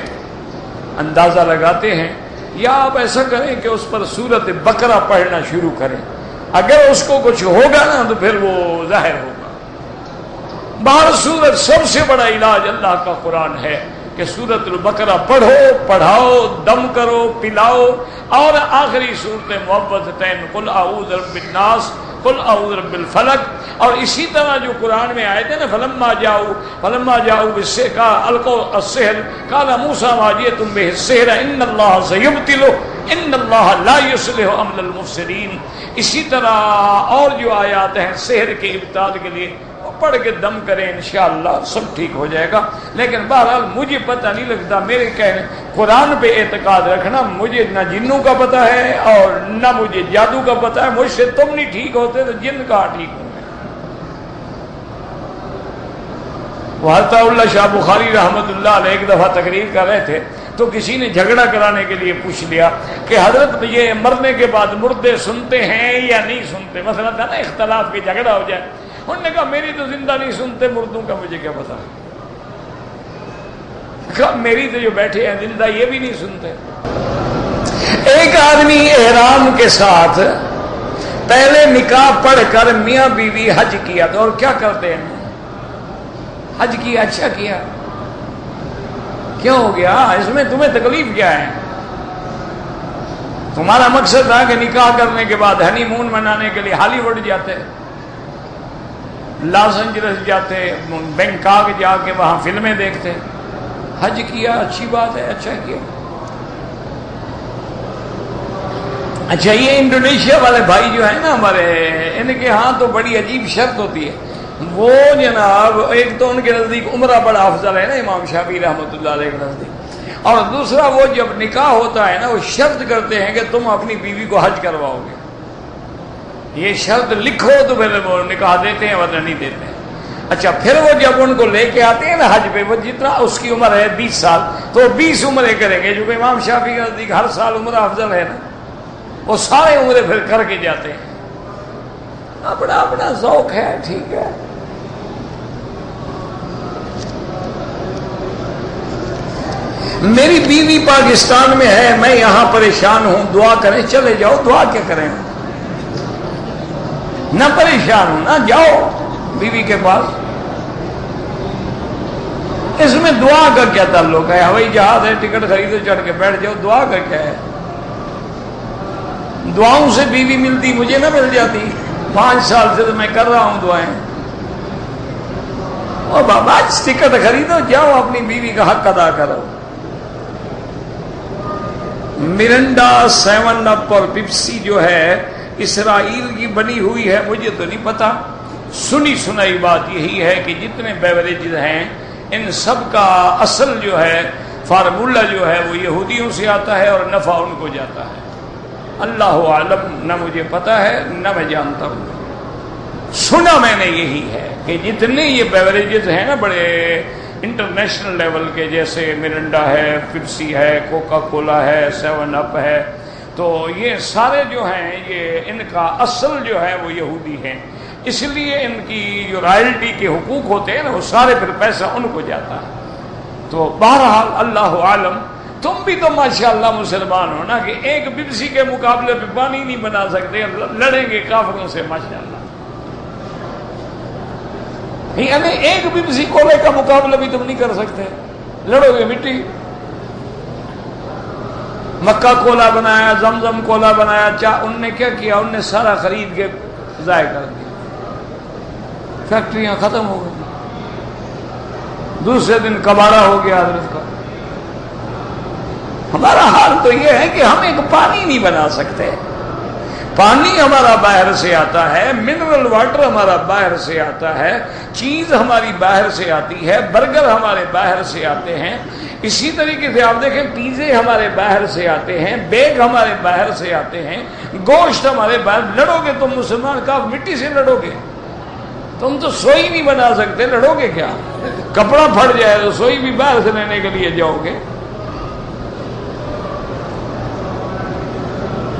اندازہ لگاتے ہیں. یا آپ ایسا کریں کہ اس پر سورت بقرہ پڑھنا شروع کریں، اگر اس کو کچھ ہوگا نا تو پھر وہ ظاہر ہوگا. باہر سورت سب سے بڑا علاج اللہ کا قرآن ہے کہ سورت البقرہ پڑھو، پڑھاؤ، دم کرو، پلاؤ. اور آخری صورت معوذتین، قل اعوذ برب الناس، قل اعوذ برب الفلق. اور اسی طرح جو قرآن میں آئے تھے نا، فلما جاؤ بالسحر القوا السحر قال موسیٰ ما جئتم به السحر ان اللہ سیبطلہ ان اللہ لا یصلح عمل المفسدین. اسی طرح اور جو آیات ہیں سحر کے ابطال کے لیے، پڑھ کے دم کریں، انشاءاللہ سب ٹھیک ہو جائے گا. لیکن بہرحال مجھے پتہ نہیں لگتا، میرے کہنے قرآن پہ اعتقاد رکھنا. مجھے نہ جنوں کا پتہ ہے اور نہ مجھے جادو کا پتہ ہے. مجھ سے تم نہیں ٹھیک ہوتے تو جن کہاں ٹھیک ہوں. وحضرت اللہ شاہ بخاری رحمۃ اللہ علیہ ایک دفعہ تقریر کر رہے تھے تو کسی نے جھگڑا کرانے کے لیے پوچھ لیا کہ حضرت یہ مرنے کے بعد مردے سنتے ہیں یا نہیں سنتے؟ مسئلہ تھا نا اختلاف کے، جھگڑا ہو جائے. انہوں نے کہا میری تو زندہ نہیں سنتے، مردوں کا مجھے کیا پتا. کہا میری تو جو بیٹھے ہیں زندہ یہ بھی نہیں سنتے. ایک آدمی احرام کے ساتھ پہلے نکاح پڑھ کر میاں بیوی حج کیا تھا. اور کیا کرتے ہیں؟ حج کیا. اچھا کیا. کیوں ہو گیا؟ اس میں تمہیں تکلیف کیا ہے؟ تمہارا مقصد تھا کہ نکاح کرنے کے بعد ہنی مون منانے کے لیے ہالی ووڈ جاتے، لاس اینجلس جاتے، بینکاک جا کے وہاں فلمیں دیکھتے. حج کیا، اچھی بات ہے، اچھا کیا. اچھا یہ انڈونیشیا والے بھائی جو ہیں نا ہمارے، ان کے ہاں تو بڑی عجیب شرط ہوتی ہے. وہ جناب ایک تو ان کے نزدیک عمرہ بڑا افضل ہے نا امام شافعی رحمۃ اللہ علیہ کے نزدیک، اور دوسرا وہ جب نکاح ہوتا ہے نا وہ شرط کرتے ہیں کہ تم اپنی بیوی کو حج کرواؤ گے. یہ شرط لکھو تو پھر وہ نکاح دیتے ہیں ورنہ نہیں دیتے ہیں. اچھا پھر وہ جب ان کو لے کے آتے ہیں نا حج پہ، وہ جتنا اس کی عمر ہے 20 سال تو 20 عمریں کریں گے، جو کہ امام شافعی کے نزدیک ہر سال عمرہ افضل ہے نا. وہ سارے عمرے پھر کر کے جاتے ہیں. اپنا اپنا ذوق ہے، ٹھیک ہے. میری بیوی پاکستان میں ہے، میں یہاں پریشان ہوں، دعا کریں. چلے جاؤ، دعا کیا کریں؟ نہ پریشان ہوں، نہ جاؤ بیوی کے پاس. اس میں دعا کا کیا تعلق ہے؟ ہوائی جہاز ہے، ٹکٹ خریدو چڑھ کے بیٹھ جاؤ، دعا کا کیا ہے؟ دعاؤں سے بیوی ملتی، مجھے نہ مل جاتی؟ 5 سال سے تو میں کر رہا ہوں دعائیں۔ اور بابا ٹکٹ خریدو، جاؤ اپنی بیوی کا حق ادا کرو۔ مرنڈا 7 اپ اور پیپسی جو ہے اسرائیل کی بنی ہوئی ہے، مجھے تو نہیں پتا۔ سنی سنائی بات یہی ہے کہ جتنے بیوریجز ہیں ان سب کا اصل جو ہے، فارمولہ جو ہے، وہ یہودیوں سے آتا ہے اور نفع ان کو جاتا ہے۔ اللہ عالم، نہ مجھے پتا ہے نہ میں جانتا ہوں، سنا میں نے یہی ہے کہ جتنے یہ بیوریجز ہیں نا بڑے انٹرنیشنل لیول کے، جیسے مرنڈا ہے، پیپسی ہے، کوکا کولا ہے، 7 اپ ہے، تو یہ سارے جو ہیں یہ ان کا اصل جو ہے وہ یہودی ہیں، اس لیے ان کی جو رائلٹی کے حقوق ہوتے ہیں نا وہ سارے پھر پیسہ ان کو جاتا ہے۔ تو بہرحال اللہ عالم، تم بھی تو ماشاءاللہ مسلمان ہو نا کہ ایک پیپسی کے مقابلے پہ پانی نہیں بنا سکتے، لڑیں گے کافروں سے ماشاءاللہ۔ یعنی ایک پیپسی کولے کا مقابلہ بھی تم نہیں کر سکتے، لڑو گے مٹی۔ مکہ کولا بنایا، زمزم کولا بنایا، ان نے کیا کیا؟ ان نے سارا خرید کے ضائع کر دیا، فیکٹریاں ختم ہو گئی، دوسرے دن کباڑا ہو گیا حضرت کا۔ ہمارا حال تو یہ ہے کہ ہم ایک پانی نہیں بنا سکتے، پانی ہمارا باہر سے آتا ہے، منرل واٹر ہمارا باہر سے آتا ہے، چیز ہماری باہر سے آتی ہے، برگر ہمارے باہر سے آتے ہیں، اسی طریقے سے آپ دیکھیں پیزے ہمارے باہر سے آتے ہیں، بیگ ہمارے باہر سے آتے ہیں، گوشت ہمارے باہر۔ لڑو گے تم مسلمان کا مٹی سے لڑو گے؟ تم تو سوئی نہیں بنا سکتے، لڑو گے کیا؟ کپڑا پھٹ جائے تو سوئی بھی باہر سے لینے کے لیے جاؤ گے؟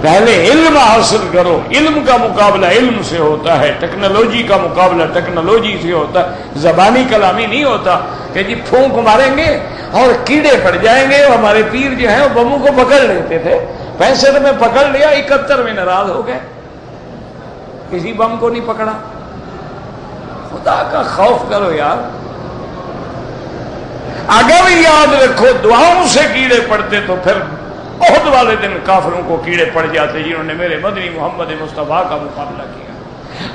پہلے علم حاصل کرو، علم کا مقابلہ علم سے ہوتا ہے، ٹیکنالوجی کا مقابلہ ٹیکنالوجی سے ہوتا ہے، زبانی کلامی نہیں ہوتا کہ جی پھونک ماریں گے اور کیڑے پڑ جائیں گے۔ ہمارے پیر جو ہیں وہ بموں کو پکڑ لیتے تھے، 65 میں پکڑ لیا، 71 میں ناراض ہو گئے، کسی بم کو نہیں پکڑا۔ خدا کا خوف کرو یار۔ اگر یاد رکھو دعاؤں سے کیڑے پڑتے تو پھر احد والے دن کافروں کو کیڑے پڑ جاتے جنہوں نے میرے مدنی محمد مصطفیٰ کا مقابلہ کیا۔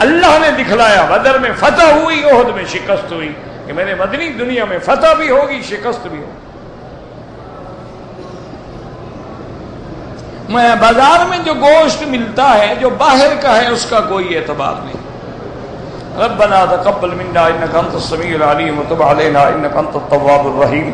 اللہ نے دکھلایا، بدر میں فتح ہوئی، احد میں شکست ہوئی، کہ میرے مدنی دنیا میں فتح بھی ہوگی شکست بھی ہوگی۔ میں بازار میں جو گوشت ملتا ہے جو باہر کا ہے اس کا کوئی اعتبار نہیں۔ ربنا تقبل منا انك انت السميع العليم وتب علينا انك انت التواب الرحيم۔